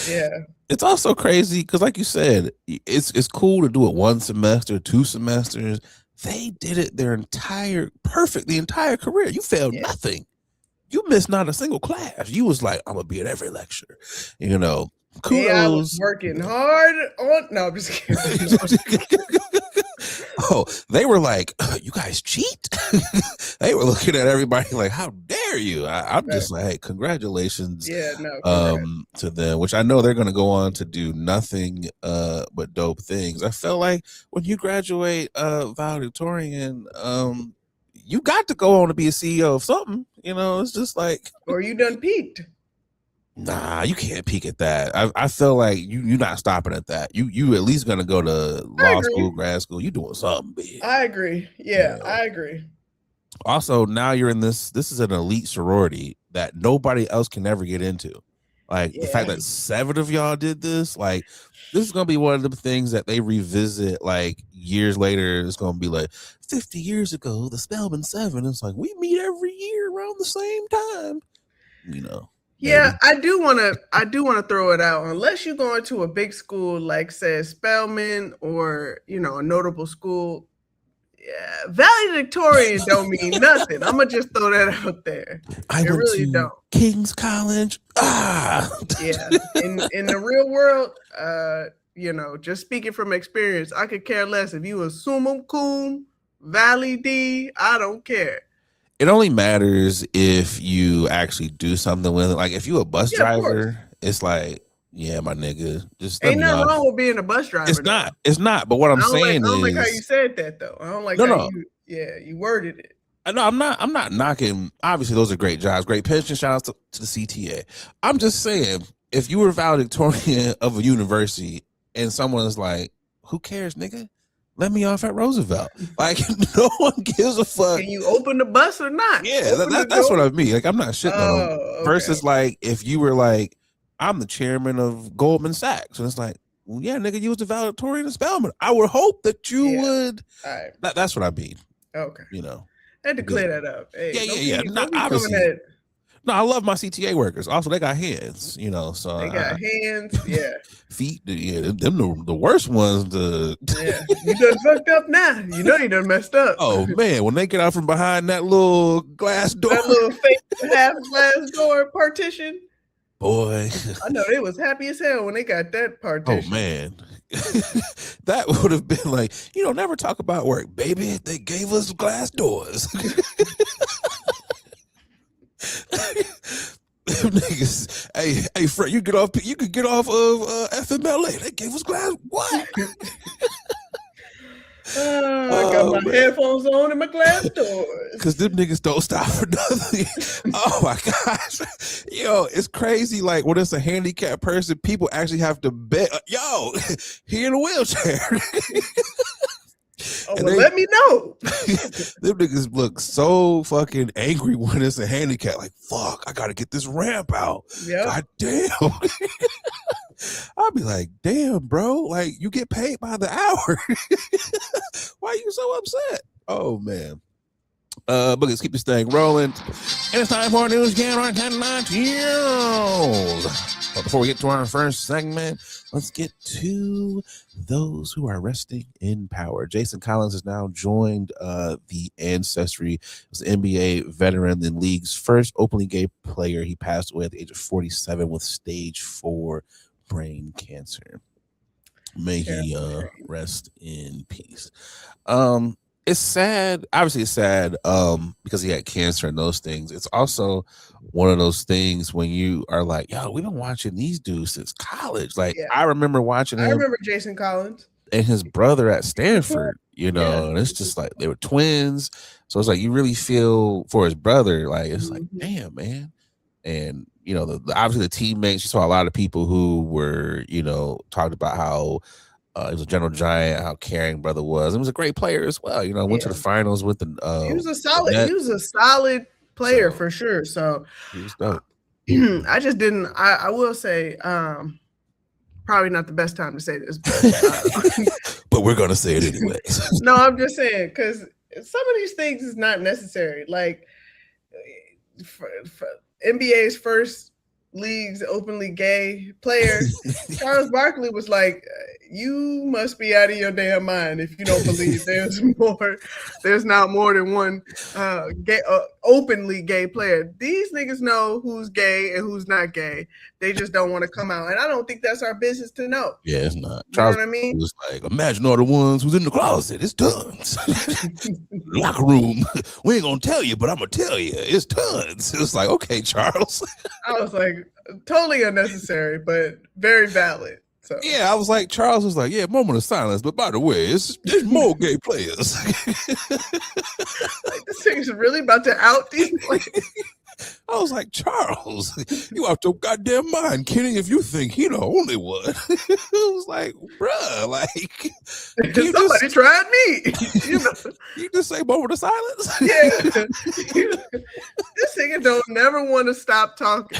Yeah. It's also crazy because, like you said, it's cool to do it 1 semester, 2 semesters. They did it the entire career. You failed nothing. You missed not a single class. You was like, I'm gonna be at every lecture. Kudos. Yeah, I was working hard on. No, I'm just kidding. Oh, they were like, you guys cheat? They were looking at everybody like, how dare you? I'm just like, hey, congratulations to them, which I know they're going to go on to do nothing but dope things. I felt like when you graduate valedictorian, you got to go on to be a CEO of something. It's just like. Or you done peaked. Nah, you can't peak at that. I feel like you're not stopping at that. You at least gonna go to law school, grad school. You doing something big. I agree. Yeah, I agree. Also, now you're in this is an elite sorority that nobody else can ever get into. Like the fact that 7 of y'all did this, like this is gonna be one of the things that they revisit like years later. It's gonna be like 50 years ago, the Spelman 7. It's like we meet every year around the same time. Yeah, I do want to throw it out. Unless you go into a big school like, say, Spelman or a notable school, valedictorian don't mean nothing. I'm gonna just throw that out there. I went really to don't. King's College. Yeah, in the real world, just speaking from experience, I could care less if you a summa cum, Valley D. I don't care. It only matters if you actually do something with it. Like if you a bus driver, it's like, yeah, my nigga, just ain't nothing wrong with being a bus driver. It's not. But what I'm saying is, I don't like how you said that though. I don't like how you worded it. No, I'm not knocking. Obviously, those are great jobs, great pension. Shout out to the CTA. I'm just saying, if you were valedictorian of a university and someone's like, who cares, nigga? Let me off at Roosevelt. Like, no one gives a fuck. Can you open the bus or not? Yeah, that's what I mean. Like, I'm not shitting on them. Okay. Versus, like, if you were like, I'm the chairman of Goldman Sachs. And it's like, well, yeah, nigga, you was the valedictorian of Spelman. I would hope that you would. All right. That's what I mean. Okay. I had to clear that up. Hey, yeah. Not obviously. No, I love my CTA workers. Also, they got hands, so they got hands, feet, them the worst ones. You done fucked up now. You done messed up. Oh man, when they get out from behind that little glass door, that little fake half glass door partition. Boy, I know they was happy as hell when they got that partition. Oh man. That would have been like, never talk about work, baby. They gave us glass doors. Niggas, hey, Fred, you could get off of FMLA. They gave us glass. What? I got my headphones on and my glass doors. Because them niggas don't stop for nothing. Oh my gosh. It's crazy. Like when it's a handicapped person, people actually have to bet. He in a wheelchair. Let me know. Them niggas look so fucking angry when it's a handicap. Like, fuck, I gotta get this ramp out. Yep. God damn. I'll be like, damn, bro. Like, you get paid by the hour. Why are you so upset? Oh man. But let's keep this thing rolling. And it's time for news again on 10 But before we get to our first segment, let's get to those who are resting in power. Jason Collins has now joined the Ancestry. He was an NBA veteran, the league's first openly gay player. He passed away at the age of 47 with stage 4 brain cancer. May he rest in peace. it's sad. Obviously, it's sad because he had cancer and those things. It's also one of those things when you are like, yo, we've been watching these dudes since college. Like, I remember watching him. I remember Jason Collins and his brother at Stanford, and it's just like they were twins. So it's like you really feel for his brother. Like, it's like, damn, man. And, obviously the teammates, you saw a lot of people who were, talked about how he was a gentle giant, how caring brother was. He was a great player as well. Went to the finals with the he was a solid player for sure. So he was dope. I just didn't. I will say, probably not the best time to say this, but we're gonna say it anyway. No, I'm just saying because some of these things is not necessary. Like for NBA's first league's openly gay player, Charles Barkley was like, you must be out of your damn mind if you don't believe there's not more than one gay, openly gay player. These niggas know who's gay and who's not gay. They just don't want to come out. And I don't think that's our business to know. Yeah, it's not. Charles, you know what I mean? Was like, imagine all the ones who's in the closet. It's tons. Locker room. We ain't gonna tell you, but I'm gonna tell you. It's tons. It was like, okay, Charles. I was like, totally unnecessary, but very valid. So. Yeah, I was like, Charles was like, yeah, moment of silence. But by the way, there's more gay players. Like, this thing's really about to out these players. I was like, Charles, you out your goddamn mind, Kenny, if you think he the only one. I was like, bruh, like somebody tried me. You just say moment of silence? Yeah. This nigga don't never want to stop talking.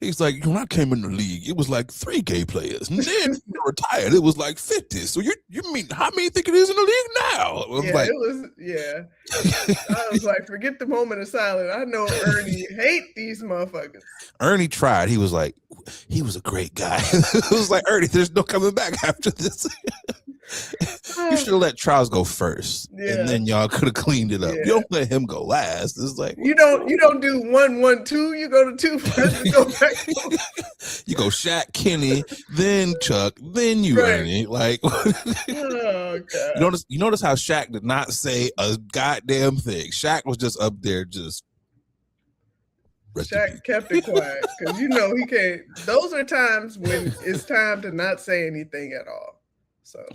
He's like, when I came in the league, it was like 3 gay players. And then retired, it was like 50. So you mean how many think it is in the league now? I was like, forget the moment of silence. I know Ernie hate these motherfuckers. Ernie tried. He was like, he was a great guy. It was like, Ernie, there's no coming back after this. You should have let Charles go first, and then y'all could have cleaned it up. You don't let him go last. It's like you don't do 1, 1, 2. You go to 2 first and go back. You go Shaq, Kenny, then Chuck, then you Ernie. Like, oh god. You notice how Shaq did not say a goddamn thing. Shaq was just up there, just. Shaq kept it quiet because he can't. Those are times when it's time to not say anything at all. So,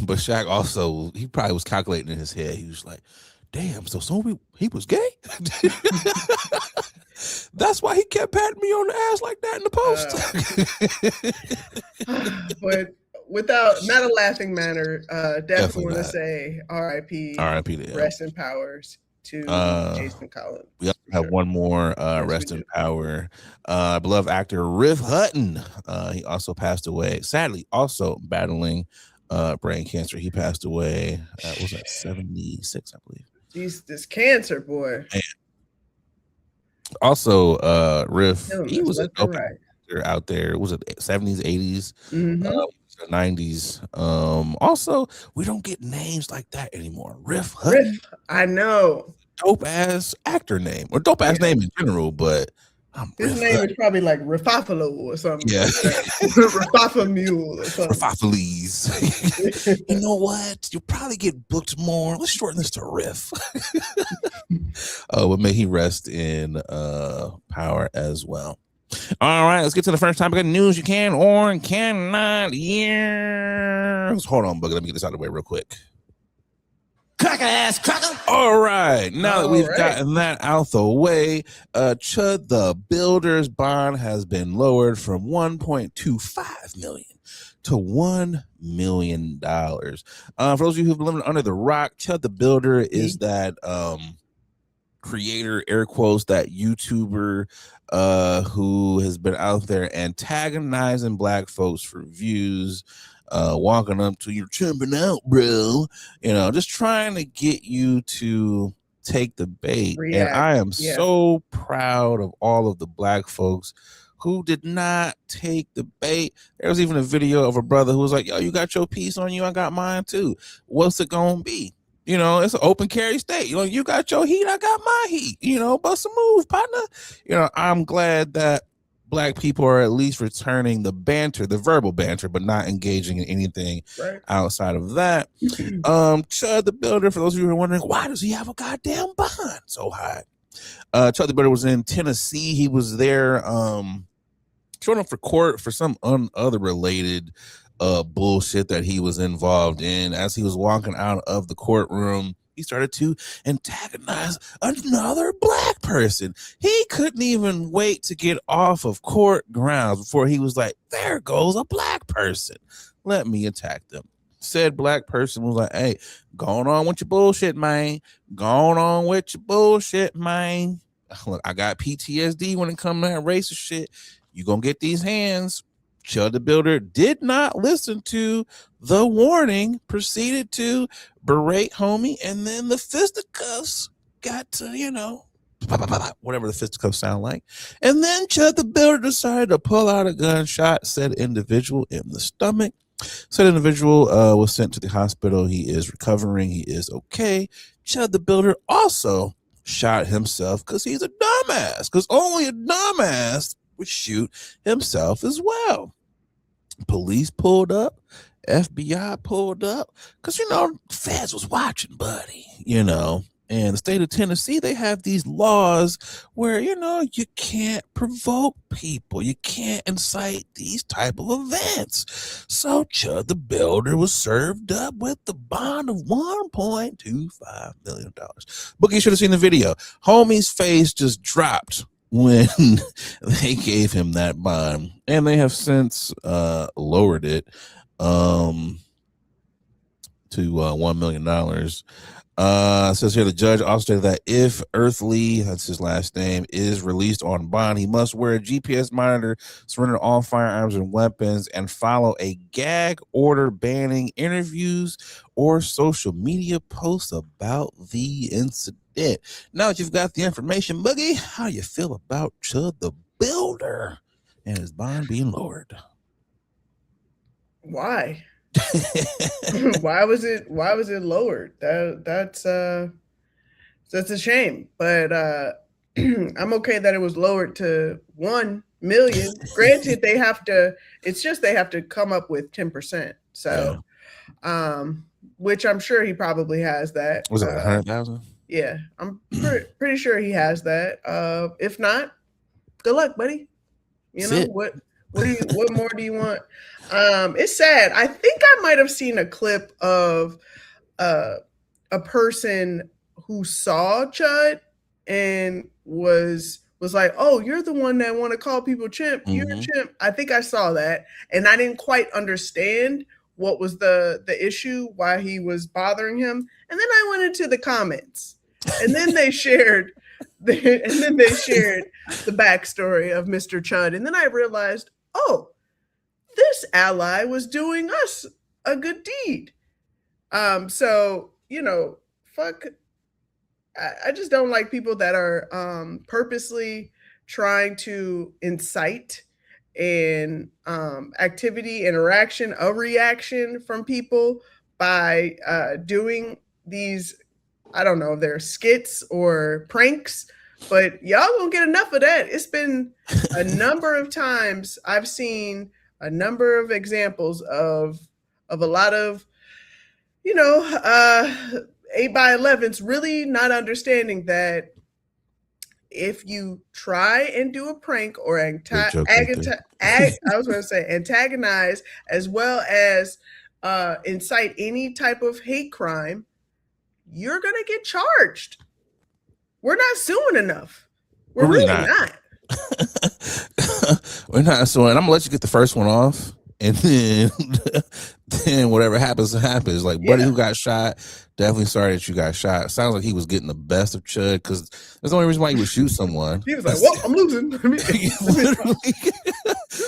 but Shaq also, he probably was calculating in his head. He was like, "Damn, so he was gay." That's why he kept patting me on the ass like that in the post. But without not a laughing manner, definitely want to say R.I.P. R.I.P. to rest in powers to Jason Collins. We also have one more rest in power. Beloved actor Riff Hutton. He also passed away. Sadly, also battling brain cancer. He passed away. Was that 76, I believe. Jeez, this cancer, boy. And also, Riff, he was a dope actor out there. Was it 70s, 80s, 90s? Also, we don't get names like that anymore. Riff Hutton. I know. Dope ass actor name, or dope ass name in general, but his name is probably like Rafafalo or something. Yeah. Rafafamule or something. Rafafeles. You know what? You'll probably get booked more. Let's shorten this to Riff. But may he rest in power as well. All right, let's get to the first topic of news you can or cannot hear. Hold on, Bugger. Let me get this out of the way real quick. Cracker ass cracker. All right. Now that we've gotten that out the way, Chud the Builder's bond has been lowered from $1.25 million to $1 million. For those of you who've been living under the rock, Chud the Builder is that creator, air quotes, that YouTuber who has been out there antagonizing black folks for views. Walking up to you, tripping out, bro. Just trying to get you to take the bait. And I am so proud of all of the black folks who did not take the bait. There was even a video of a brother who was like, yo, you got your piece on you, I got mine too. What's it gonna be? It's an open carry state. You got your heat, I got my heat. Bust a move, partner. I'm glad that black people are at least returning the banter, the verbal banter, but not engaging in anything outside of that. Chud the Builder, for those of you who are wondering, why does he have a goddamn bond so high? Chud the Builder was in Tennessee. He was there showing up for court for some other related bullshit that he was involved in. As he was walking out of the courtroom, he started to antagonize another black person. He couldn't even wait to get off of court grounds before he was like, there goes a black person. Let me attack them. Said black person was like, hey, going on with your bullshit, man. Going on with your bullshit, man. Look, I got PTSD when it comes to that racist shit. You gonna get these hands. Chud the Builder did not listen to the warning, proceeded to berate homie, and then the fisticuffs got to, whatever the fisticuffs sound like. And then Chud the Builder decided to pull out a gunshot, said individual in the stomach. Said individual was sent to the hospital. He is recovering. He is okay. Chud the Builder also shot himself because he's a dumbass, because only a dumbass would shoot himself as well. Police pulled up, FBI pulled up, because feds was watching, buddy. And the state of Tennessee, they have these laws where you can't provoke people, you can't incite these type of events. So Chud the Builder was served up with the bond of $1.25 million. Bookie, you should have seen the video. Homie's face just dropped when they gave him that bond, and they have since lowered it to $1 million. Says here the judge also stated that if Earthly, that's his last name, is released on bond, he must wear a GPS monitor, surrender all firearms and weapons, and follow a gag order banning interviews or social media posts about the incident. Now that you've got the information, Boogie, how do you feel about Chud the Builder and his bond being lowered? Why? Why was it lowered? That's a shame. But I'm okay that it was lowered to 1 million. Granted, they have to come up with 10%. So which I'm sure he probably has that. Was it 100,000? Yeah, I'm pretty sure he has that. If not, good luck, buddy. What more do you want? It's sad. I think I might have seen a clip of a person who saw Chud and was like, "Oh, you're the one that want to call people chimp. You're a chimp." I think I saw that, and I didn't quite understand what was the issue, why he was bothering him. And then I went into the comments, and then they shared the backstory of Mr. Chud, and then I realized, oh, this ally was doing us a good deed. So fuck. I just don't like people that are purposely trying to incite an activity, interaction, a reaction from people by doing these, I don't know if they're skits or pranks, but y'all won't get enough of that. It's been a number of times I've seen a number of examples of a lot of 8x11s really not understanding that if you try and do a prank or antagonize as well as incite any type of hate crime, you're going to get charged. We're not suing enough. We're really not. We're not suing. I'm going to let you get the first one off. And then whatever happens. Like, buddy who got shot, definitely sorry that you got shot. Sounds like he was getting the best of Chud, because that's the only reason why he would shoot someone. He was like, well, I'm losing.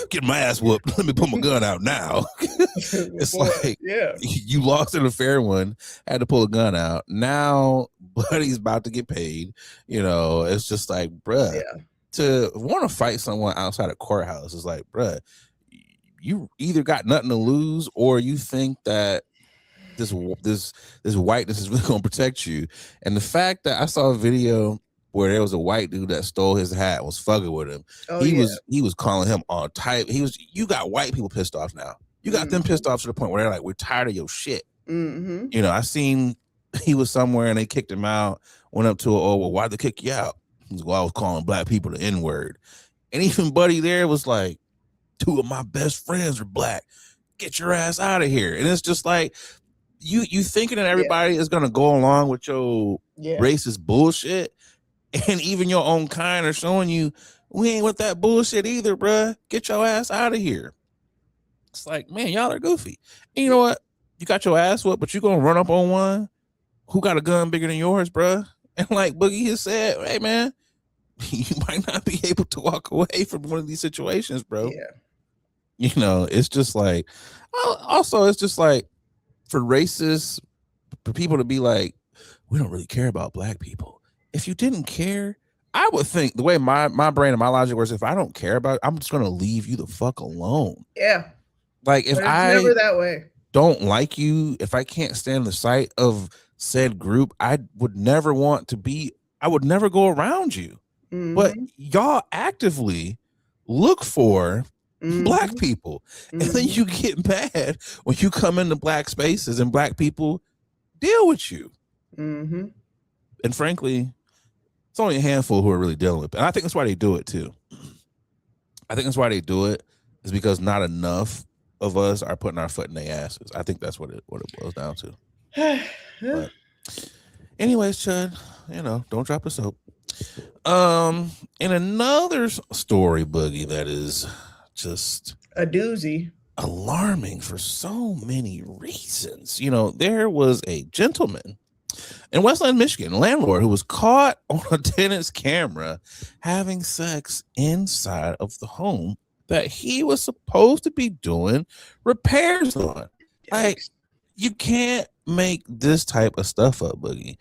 Get my ass whooped. Let me put my gun out now. It's like, you lost in a fair one, had to pull a gun out. Now, buddy's about to get paid. It's just like, bruh, to want to fight someone outside a courthouse is like, bruh, you either got nothing to lose, or you think that this whiteness is really going to protect you. And the fact that I saw a video where there was a white dude that stole his hat, was fucking with him. Oh, he was calling him all type. You got white people pissed off now. You got them pissed off to the point where they're like, we're tired of your shit. Mm-hmm. You know, I seen he was somewhere and they kicked him out. Went up to her, well, why'd they kick you out? He's like, well, I was calling black people the N-word. And even Buddy there was like, 2 of my best friends are black. Get your ass out of here. And it's just like, you thinking that everybody is gonna go along with your racist bullshit, and even your own kind are showing you we ain't with that bullshit either, bruh. Get your ass out of here. It's like, man, y'all are goofy. And you know what? You got your ass whooped, but you gonna run up on one who got a gun bigger than yours, bruh. And like Boogie has said, hey man, you might not be able to walk away from one of these situations, bro. Yeah. You know, it's just like, also, it's just like for racists, for people to be like, we don't really care about black people. If you didn't care, I would think the way my brain and my logic works, if I don't care about it, I'm just going to leave you the fuck alone. Yeah. Like if I never that way. Don't like you, if I can't stand the sight of said group, I would never go around you. Mm-hmm. But y'all actively look for black people. And then you get mad when you come into black spaces and black people deal with you. And frankly, it's only a handful who are really dealing with it. And I think that's why they do it too. I think that's why they do it is because not enough of us are putting our foot in their asses. I think that's what it boils down to. But anyways, Chud, you know, don't drop the soap. In another story, Boogie, that is just a doozy, alarming for so many reasons. You know, there was a gentleman in Westland, Michigan, a landlord who was caught on a tenant's camera having sex inside of the home that he was supposed to be doing repairs on. Like, you can't make this type of stuff up, Boogie.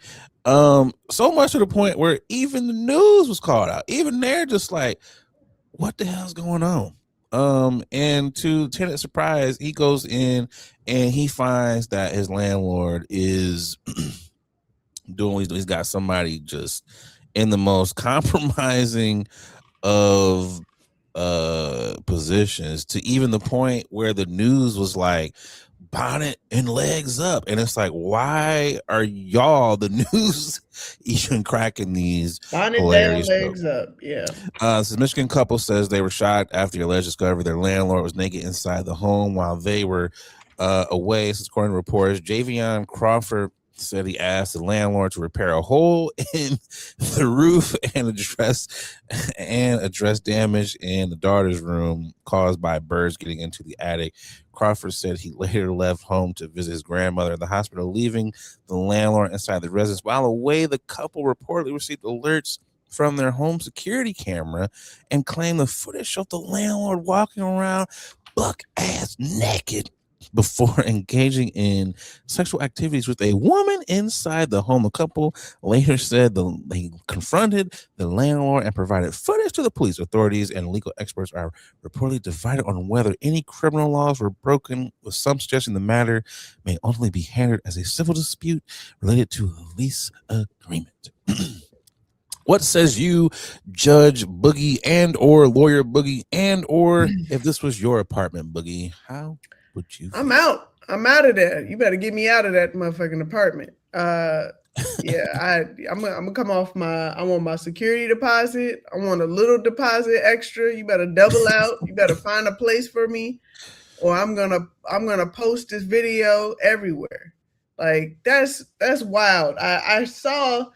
So much to the point where even the news was called out. Even they're just like, what the hell's going on? And to tenant surprise, he goes in and he finds that his landlord is he's got somebody just in the most compromising of positions, to even the point where the news was like bonnet and legs up, and it's like, why are y'all the news even cracking these bonnet down, legs up? Yeah. This Michigan couple says they were shocked after the alleged discovery their landlord was naked inside the home while they were away. This is according to reporters. Javion Crawford said he asked the landlord to repair a hole in the roof and address damage in the daughter's room caused by birds getting into the attic. Crawford said he later left home to visit his grandmother at the hospital, leaving the landlord inside the residence. While away, the couple reportedly received alerts from their home security camera and claimed the footage showed the landlord walking around buck ass naked before engaging in sexual activities with a woman inside the home. The couple later said they confronted the landlord and provided footage to the police. Authorities and legal experts are reportedly divided on whether any criminal laws were broken, with some suggesting the matter may ultimately be handled as a civil dispute related to a lease agreement. What says you, Judge Boogie and or Lawyer Boogie, and or if this was your apartment, Boogie, how would you feel? I'm out of there. You better get me out of that motherfucking apartment. Yeah, I'm gonna come off I want my security deposit. I want a little deposit extra. You better double out. You better find a place for me, or I'm gonna post this video everywhere. Like that's wild. I saw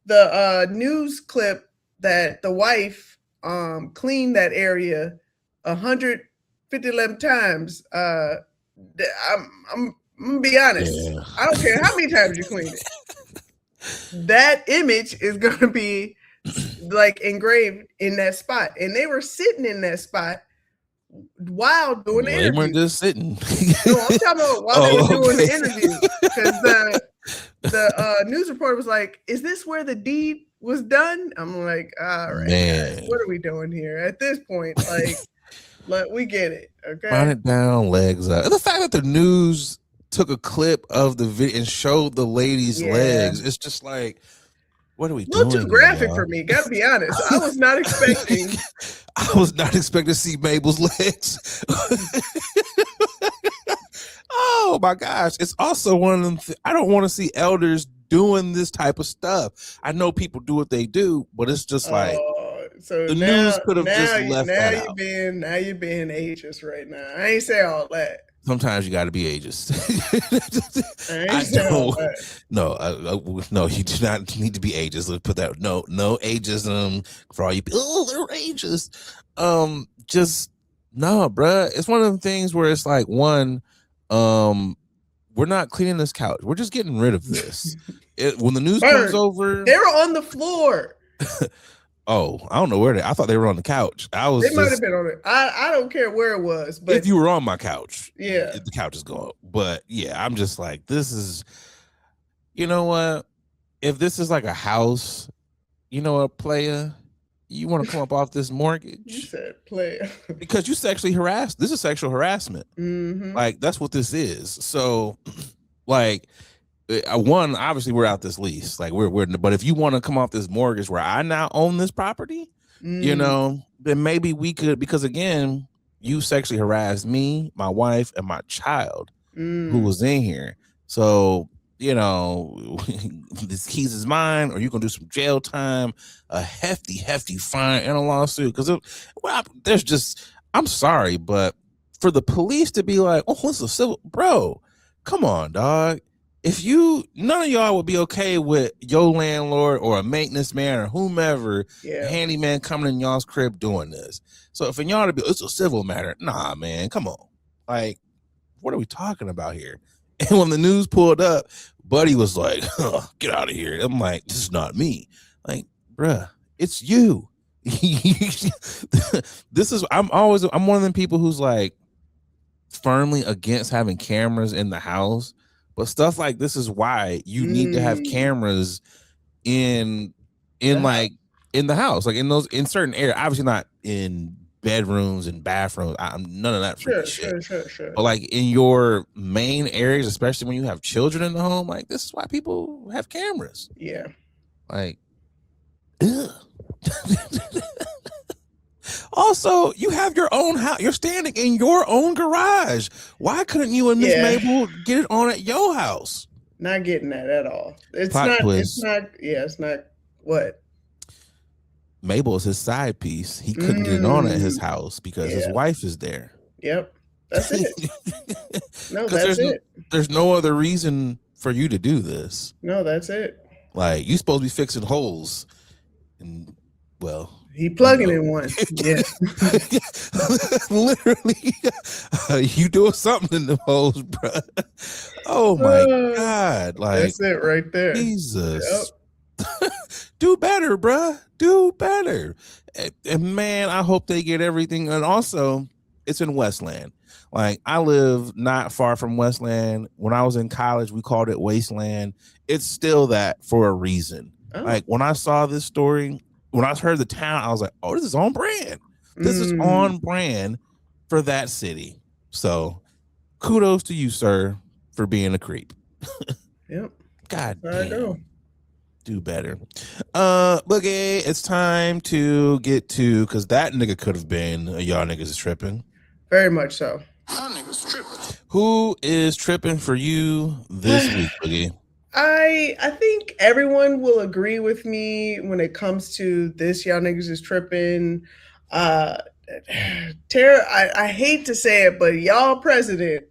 the news clip that the wife cleaned that area 150 times. I'm gonna be honest. Yeah. I don't care how many times you clean it. That image is gonna be like engraved in that spot, and they were sitting in that spot while doing the interview. They weren't just sitting. No, I'm talking about while they were doing the interview, because the news reporter was like, "Is this where the deed was done?" I'm like, "All right, guys, what are we doing here at this point?" Like, we get it, okay? Bonnet down, legs up. And the fact that the news took a clip of the video and showed the lady's legs, it's just like, What are we A little doing? too graphic y'all? for me. Gotta be honest. I was not expecting. I was not expecting to see Mabel's legs. Oh my gosh. It's also one of them. I don't want to see elders doing this type of stuff. I know people do what they do, but it's just like so the now, news could have just left that out. Now you're being ageist right now. I ain't say all that. Sometimes you got to be ageist. I don't. No, you do not need to be ageist. Let's put that. No ageism for all you. Oh, they're ageist. Just no, bruh. It's one of them things where it's like we're not cleaning this couch. We're just getting rid of this. When the news comes over, they were on the floor. Oh, I don't know where I thought they were on the couch. They might have been on it. I don't care where it was, but if you were on my couch, yeah, the couch is gone. But yeah, I'm just like, this is, you know what? If this is like a house, you know what, player, you want to come up off this mortgage? You said player because you sexually harassed. This is sexual harassment. Mm-hmm. Like that's what this is. So, like. One, obviously we're out this lease, like we're but if you want to come off this mortgage where I now own this property, you know, then maybe we could, because again, you sexually harassed me, my wife, and my child who was in here. So, you know, this keys is mine, or you're gonna do some jail time, a hefty fine, and a lawsuit. Because there's just, I'm sorry, but for the police to be like, oh, it's a civil, bro, come on, dog. If none of y'all would be okay with your landlord or a maintenance man or whomever, handyman coming in y'all's crib doing this. So if y'all to be, it's a civil matter. Nah, man, come on. Like, what are we talking about here? And when the news pulled up, Buddy was like, get out of here. I'm like, this is not me. Like, bruh, it's you. I'm one of them people who's like firmly against having cameras in the house. But stuff like this is why you need to have cameras in the house, like in certain areas. Obviously not in bedrooms and bathrooms. None of that Sure. But like in your main areas, especially when you have children in the home, like this is why people have cameras. Yeah. Like, also, you have your own house. You're standing in your own garage. Why couldn't you and Miss Mabel get it on at your house? Not getting that at all. It's not what? Mabel is his side piece. He couldn't get it on at his house because his wife is there. Yep. That's it. No, that's it. There's no other reason for you to do this. No, that's it. Like, you supposed to be fixing holes. And, well... He plugging in one. Yeah. Literally. You doing something in the holes, bro. Oh my God. Like, that's it right there. Jesus. Yep. Do better, bro. Do better. And man, I hope they get everything. And also, it's in Westland. Like, I live not far from Westland. When I was in college, we called it Wasteland. It's still that for a reason. Oh. Like, when I saw this story, when I heard the town, I was like, oh, this is on brand. This is on brand for that city. So kudos to you, sir, for being a creep. Yep. God damn. Do better. Boogie, it's time to get to, because that nigga could have been y'all niggas is tripping. Very much so. Y'all niggas tripping. Who is tripping for you this week, Boogie? I think everyone will agree with me when it comes to this. Y'all niggas is tripping. Tara, I hate to say it, but y'all president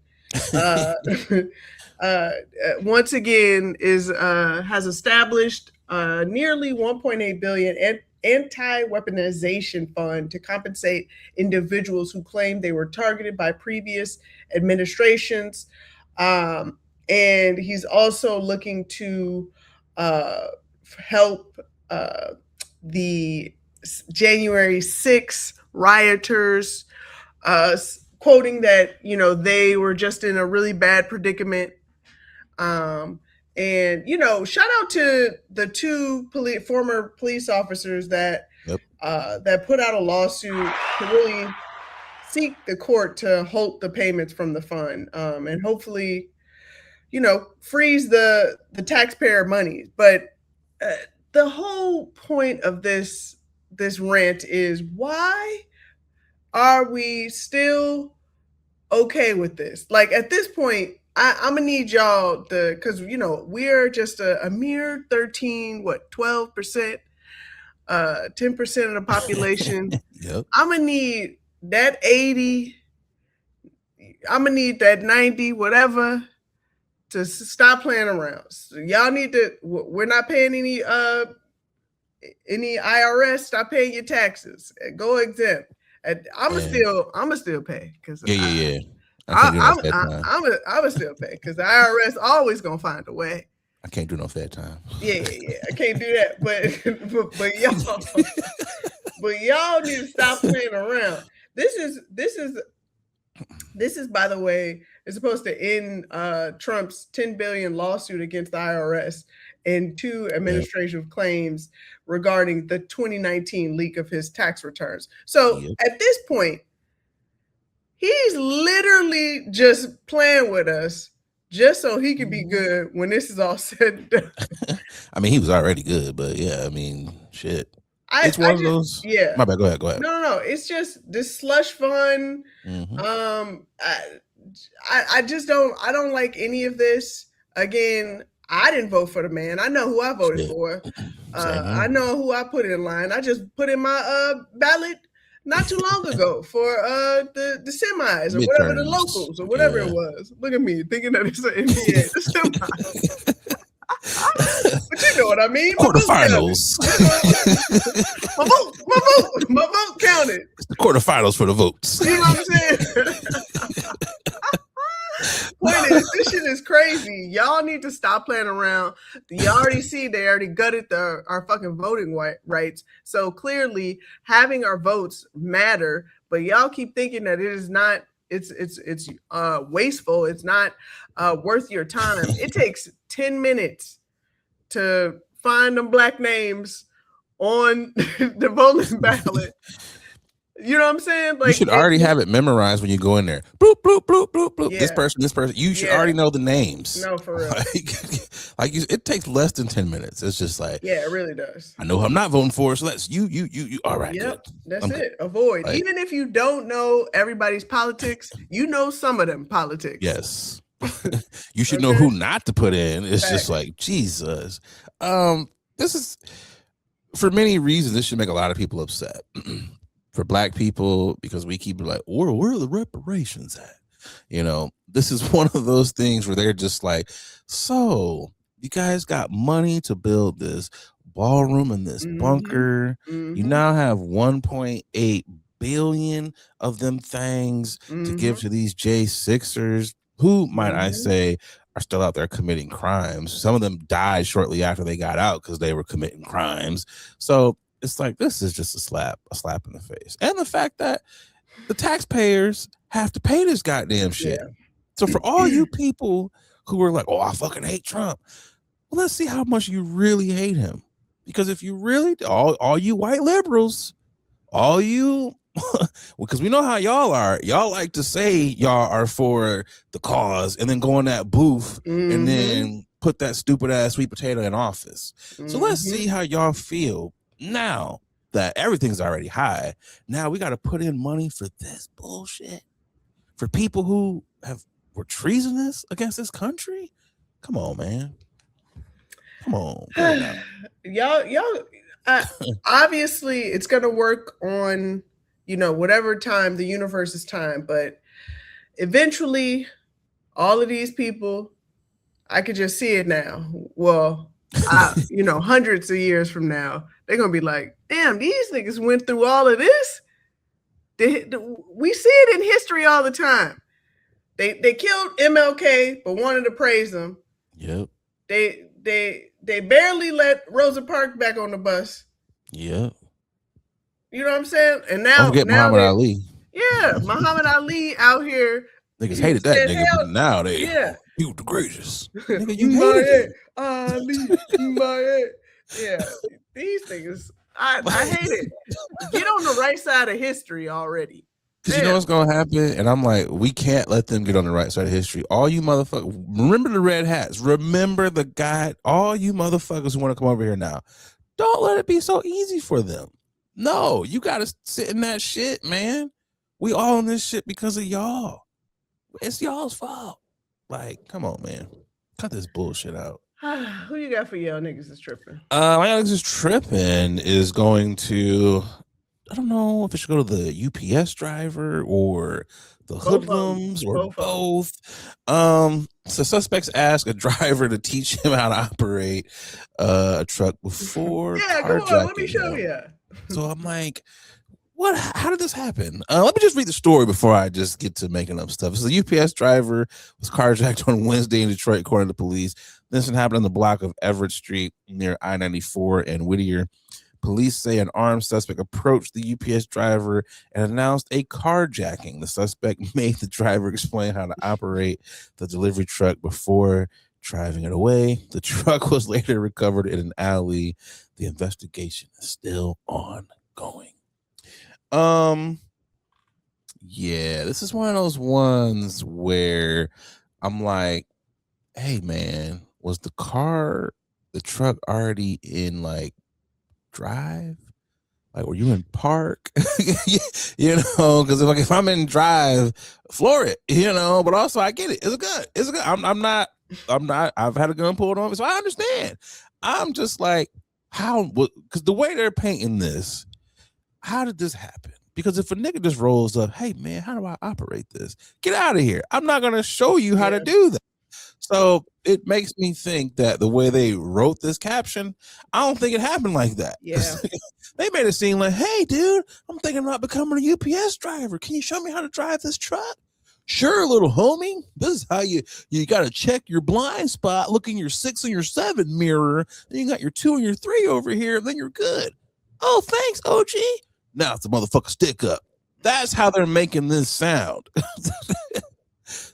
once again has established nearly 1.8 billion anti-weaponization fund to compensate individuals who claim they were targeted by previous administrations. And he's also looking to help the January 6th rioters, quoting that, you know, they were just in a really bad predicament. And, you know, shout out to the two former police officers that that put out a lawsuit to really seek the court to halt the payments from the fund, and hopefully, you know, freeze the taxpayer money. But the whole point of this rant is, why are we still okay with this? Like, at this point, I'm gonna need y'all to, because we're just a mere 12%, 10% of the population. Yep. I'm gonna need that 80. I'm gonna need that 90, whatever, to stop playing around. So y'all need to. We're not paying any IRS. Stop paying your taxes. Go exempt. I'ma still pay, because yeah. I'm still pay, because the IRS always gonna find a way. I can't do no fair time. Yeah. I can't do that. But y'all need to stop playing around. This is, by the way, is supposed to end Trump's $10 billion lawsuit against the IRS and 2 administrative claims regarding the 2019 leak of his tax returns. So at this point, he's literally just playing with us just so he can be good when this is all said and done. I mean, he was already good, but yeah, I mean, shit. It's one of those. Yeah. My bad. Go ahead. No. It's just this slush fund. I just don't. I don't like any of this. Again, I didn't vote for the man. I know who I voted for. I know who I put in line. I just put in my ballot not too long ago for the semis or Midterms. Whatever, the locals or whatever it was. Look at me thinking that it's an NBA. The semis. But you know what I mean. Quarterfinals. My vote counted. It's the quarterfinals for the votes. You know what I'm saying? Point is, this shit is crazy. Y'all need to stop playing around. You already see they already gutted our fucking voting rights. So clearly, having our votes matter. But y'all keep thinking that it is not. It's wasteful. It's not worth your time. It takes 10 minutes to find them black names on the voting ballot. You know what I'm saying? Like, you should already have it memorized when you go in there. Bloop, bloop, bloop, bloop, bloop. Yeah. This person. You should already know the names. No, for real. It takes less than 10 minutes. It's just like, yeah, it really does. I know who I'm not voting for, so let's you. All right. Yep, good. that's it. Avoid. Like, even if you don't know everybody's politics, you know some of them politics. Yes. You should know who not to put in. It's just like, Jesus. This is, for many reasons, this should make a lot of people upset. For black people, because we keep like, where are the reparations at? This is one of those things where they're just like, so you guys got money to build this ballroom and this bunker. You now have 1.8 billion of them things to give to these J6ers, who, might I say, are still out there committing crimes. Some of them died shortly after they got out because they were committing crimes. So it's like, this is just a slap in the face. And the fact that the taxpayers have to pay this goddamn shit. Yeah. So for all you people who are like, oh, I fucking hate Trump, well, let's see how much you really hate him. Because if you really, all you white liberals, all you, because we know how y'all are. Y'all like to say y'all are for the cause and then go in that booth and then put that stupid ass sweet potato in office. So let's see how y'all feel now that everything's already high. Now we got to put in money for this bullshit for people who were treasonous against this country. Come on, man. Come on. y'all obviously it's gonna work on whatever time the universe's time, but eventually all of these people, I could just see it now. Well, hundreds of years from now, they're gonna be like, damn, these niggas went through all of this. We see it in history all the time. They killed MLK but wanted to praise him. Yep. They barely let Rosa Parks back on the bus. Yep. You know what I'm saying? And now, don't forget Muhammad Ali. Yeah, Muhammad Ali out here. Niggas hated that nigga, but now he was the greatest. Nigga, you hated him. Ali, yeah, these niggas, I hate it. Get on the right side of history already. Because you know what's going to happen? And I'm like, we can't let them get on the right side of history. All you motherfuckers, remember the red hats. Remember the guy, all you motherfuckers who want to come over here now. Don't let it be so easy for them. No, you got to sit in that shit, man. We all in this shit because of y'all. It's y'all's fault. Like, come on, man. Cut this bullshit out. Who you got for y'all niggas is tripping? My niggas is tripping is going to, I don't know if it should go to the UPS driver or the hoodlums or both. So suspects ask a driver to teach him how to operate a truck before come on, let me show you. So I'm like, what? How did this happen? Let me just read the story before I just get to making up stuff. So the UPS driver was carjacked on Wednesday in Detroit, according to police. This happened on the block of Everett Street near I-94 and Whittier. Police say an armed suspect approached the UPS driver and announced a carjacking. The suspect made the driver explain how to operate the delivery truck before driving it away. The truck was later recovered in an alley. The investigation is still ongoing. Yeah, this is one of those ones where I'm like, hey man, was the truck already in like drive? Like, were you in park? You know, because if I'm in drive, floor it, you know. But also, I get it. It's good. It's good. I'm not. I've had a gun pulled on me, so I understand. I'm just like, how? Because the way they're painting this, how did this happen? Because if a nigga just rolls up, hey man, how do I operate this? Get out of here. I'm not gonna show you how to do that. So it makes me think that the way they wrote this caption, I don't think it happened like that. Yeah. They made it seem like, hey, dude, I'm thinking about becoming a UPS driver. Can you show me how to drive this truck? Sure, little homie. This is how you got to check your blind spot, look in your 6 and your 7 mirror. Then you got your 2 and your 3 over here. Then you're good. Oh, thanks, OG. Now it's a motherfucker stick up. That's how they're making this sound.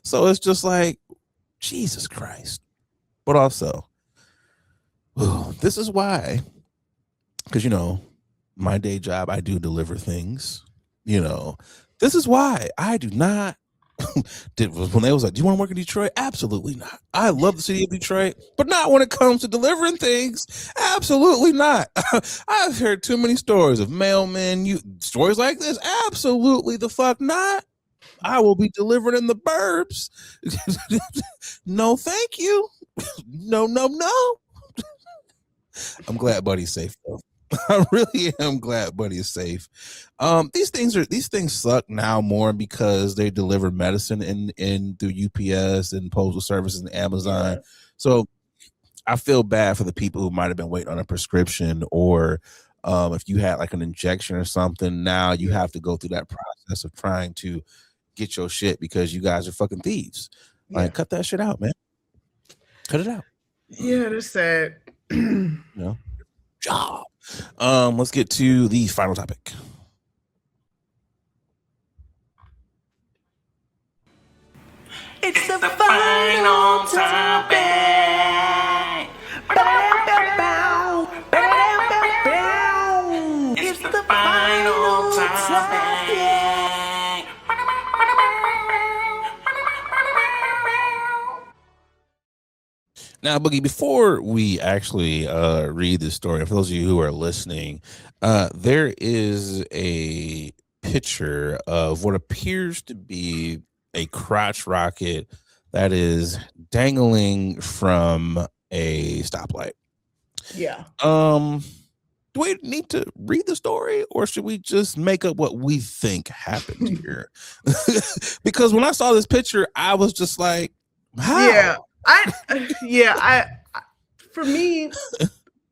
So it's just like, Jesus Christ. But also, this is why, because, you know, my day job, I do deliver things, you know. This is why I do not, when they was like, do you want to work in Detroit? Absolutely not. I love the city of Detroit, but not when it comes to delivering things. Absolutely not. I've heard too many stories of mailmen, stories like this. Absolutely the fuck not. I will be delivered in the burbs. No, thank you. No. I'm glad Buddy's safe though. I really am glad Buddy is safe. These things suck now more because they deliver medicine in through UPS and postal services and Amazon. Yeah. So I feel bad for the people who might have been waiting on a prescription, or if you had like an injection or something, now you have to go through that process of trying to get your shit because you guys are fucking thieves. Like, cut that shit out, man. Cut it out. Yeah, that's sad. You know, job. Let's get to the final topic. It's the final topic. It's the final topic. Now, Boogie, before we actually read this story, for those of you who are listening, there is a picture of what appears to be a crotch rocket that is dangling from a stoplight. Yeah. Do we need to read the story, or should we just make up what we think happened here? Because when I saw this picture, I was just like, how? I for me,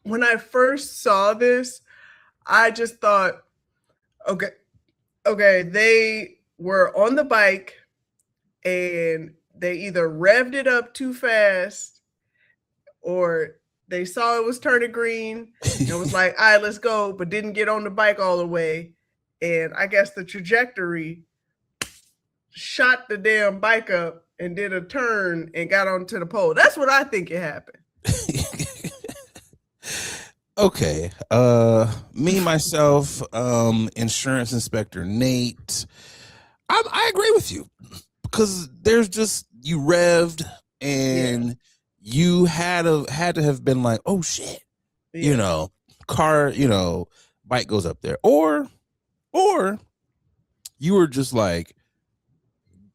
when I first saw this, I just thought, okay, they were on the bike and they either revved it up too fast or they saw it was turning green and was like, all right, let's go, but didn't get on the bike all the way. And I guess the trajectory shot the damn bike up and did a turn and got onto the pole. That's what I think it happened. Okay. Me, myself, insurance inspector Nate, I agree with you, because there's just, you revved and you had to have been like, oh shit, you know, car, bike goes up there, or you were just like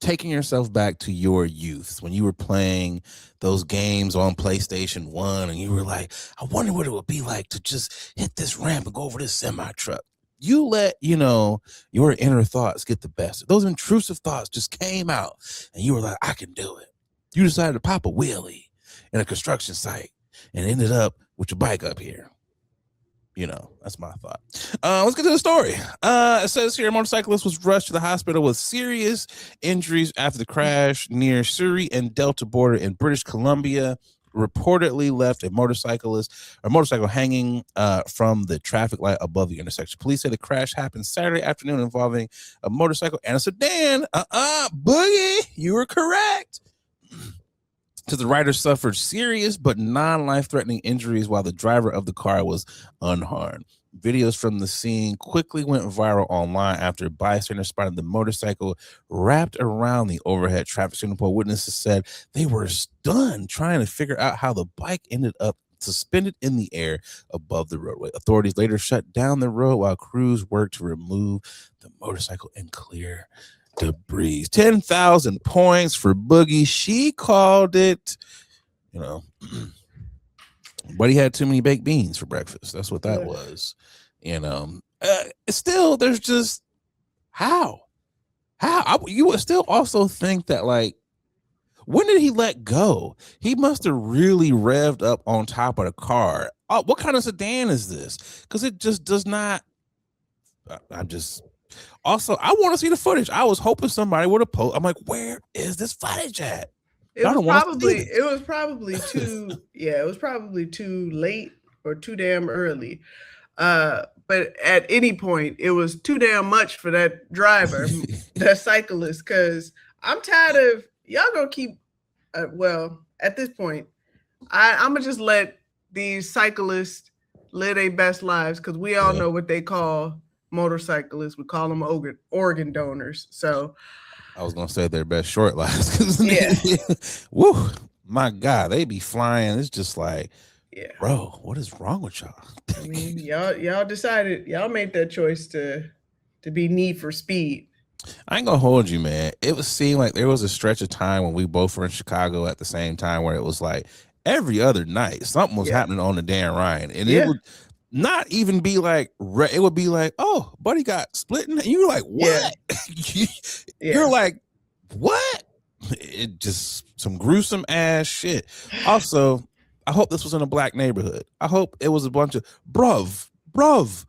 taking yourself back to your youth when you were playing those games on PlayStation 1 and you were like, I wonder what it would be like to just hit this ramp and go over this semi truck. You let, your inner thoughts get the best. Those intrusive thoughts just came out and you were like, I can do it. You decided to pop a wheelie in a construction site and ended up with your bike up here. That's my thought. Let's get to the story. It says here a motorcyclist was rushed to the hospital with serious injuries after the crash near Surrey and Delta border in British Columbia. Reportedly left a motorcycle hanging from the traffic light above the intersection. Police say the crash happened Saturday afternoon involving a motorcycle and a sedan. Boogie, you were correct. Because the rider suffered serious but non-life-threatening injuries while the driver of the car was unharmed. Videos from the scene quickly went viral online after bystanders spotted the motorcycle wrapped around the overhead traffic signal pole. Witnesses said they were stunned trying to figure out how the bike ended up suspended in the air above the roadway. Authorities later shut down the road while crews worked to remove the motorcycle and clear debris. 10,000 points for Boogie. She called it, but he had too many baked beans for breakfast. That's what that was. Still, there's just how you would still also think that, like, when did he let go? He must have really revved up on top of the car. What kind of sedan is this? Because it just does not. Also, I want to see the footage. I was hoping somebody would have posted. I'm like, where is this footage at? It was probably too late or too damn early. But at any point, it was too damn much for that driver, that cyclist, because I'm tired of y'all gonna keep. At this point, I'm gonna just let these cyclists live their best lives, because we all know what they call motorcyclists. We call them organ donors. So I was gonna say their best short lives. Woo, my God, they be flying. It's just like, bro, what is wrong with y'all? I mean, y'all decided, y'all made that choice to be Need for Speed. I ain't gonna hold you, man. It seemed like there was a stretch of time when we both were in Chicago at the same time where it was like every other night something was happening on the Dan Ryan, and it would not even be like, it would be like, oh, buddy got split, and you're like, what? You're like, what? It just some gruesome ass shit. Also, I hope this was in a black neighborhood. I hope it was a bunch of bruv, look,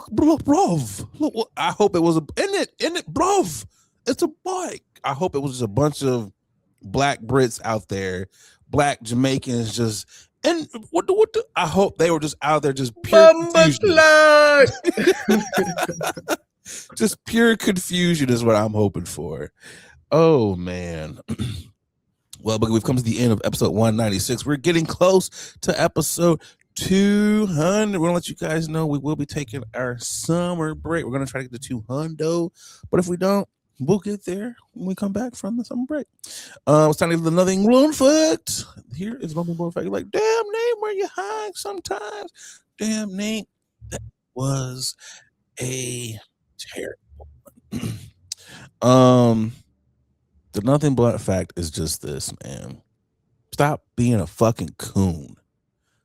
bruv. Look, I hope it was in it, bruv. It's a bike. I hope it was just a bunch of black Brits out there, black Jamaicans, just. And what the I hope they were just out there, just pure confusion. Just pure confusion is what I'm hoping for. Oh man. Well, but we've come to the end of episode 196. We're getting close to episode 200. We're gonna let you guys know we will be taking our summer break. We're gonna try to get to 200, but if we don't, we'll get there when we come back from the summer break. It's time to do another England fact. Here is one more fact. You're like, damn, Nate, where you hide sometimes? Damn, Nate, that was a terrible one. The nothing but fact is just this, man. Stop being a fucking coon.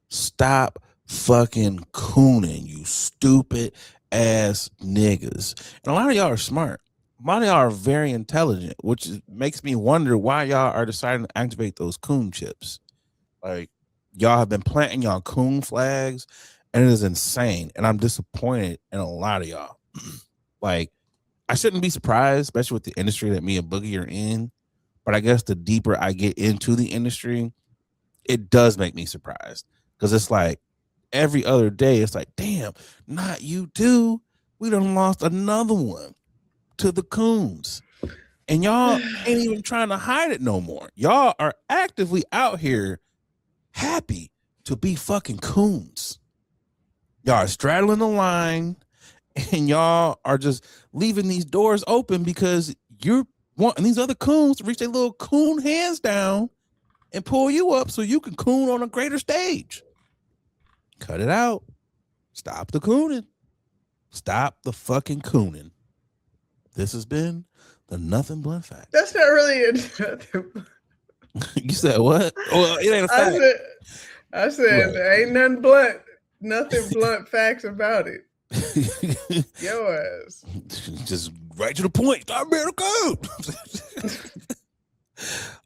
Stop fucking cooning, you stupid ass niggas. And a lot of y'all are smart. A lot of y'all are very intelligent, which makes me wonder why y'all are deciding to activate those coon chips. Like, y'all have been planting y'all coon flags, and it is insane. And I'm disappointed in a lot of y'all. Like, I shouldn't be surprised, especially with the industry that me and Boogie are in. But I guess the deeper I get into the industry, it does make me surprised. Because it's like every other day, it's like, damn, not you too. We done lost another one to the coons. And y'all ain't even trying to hide it no more. Y'all are actively out here happy to be fucking coons. Y'all are straddling the line, and y'all are just leaving these doors open because you're wanting these other coons to reach their little coon hands down and pull you up so you can coon on a greater stage. Cut it out. Stop the cooning. Stop the fucking cooning. This has been the Nothing Blunt Fact. That's not really a You said what? Well, it ain't a fact. I said there ain't nothing blunt facts about it. Your ass. Just right to the point. Stop being a code.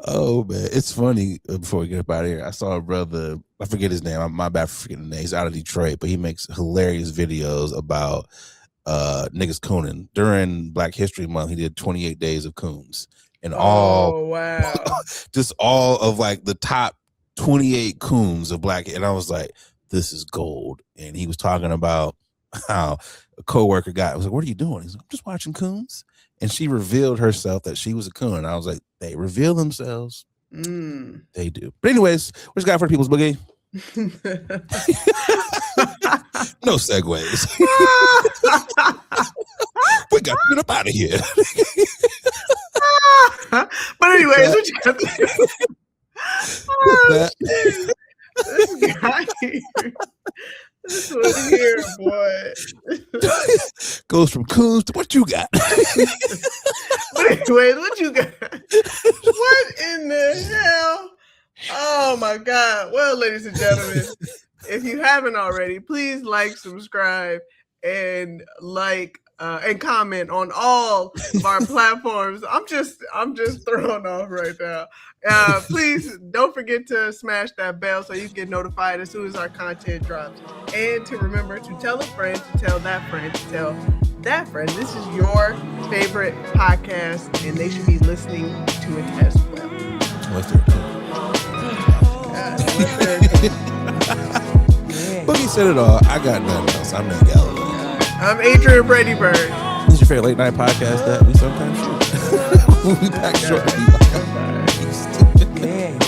Oh man, it's funny. Before we get up out of here, I saw a brother. I forget his name. My bad for forgetting the name. He's out of Detroit, but he makes hilarious videos about niggas cooning. During Black History Month, he did 28 days of coons, and wow, just all of like the top 28 coons of black. And I was like, this is gold. And he was talking about how a coworker guy was like, what are you doing? He's like, I'm just watching coons. And she revealed herself that she was a coon. And I was like, they reveal themselves. They do. But anyways, what you got for the people's boogie? No segues. We got to get up out of here. But anyways, what you got this guy here. This one here, boy. Goes from coons to what you got. But anyways, what you got? What in the hell? Oh my God. Well, ladies and gentlemen, if you haven't already, please like, subscribe, and and comment on all of our platforms. I'm just thrown off right now. Please don't forget to smash that bell so you can get notified as soon as our content drops. And to remember to tell a friend, to tell that friend, to tell that friend. This is your favorite podcast, and they should be listening to it as well. What's their Boogie said it all. I got nothing else. I'm Nate Galloway. I'm Adrian Brady Bird. This is your favorite late night podcast that we sometimes shoot. We'll be back shortly. Yeah.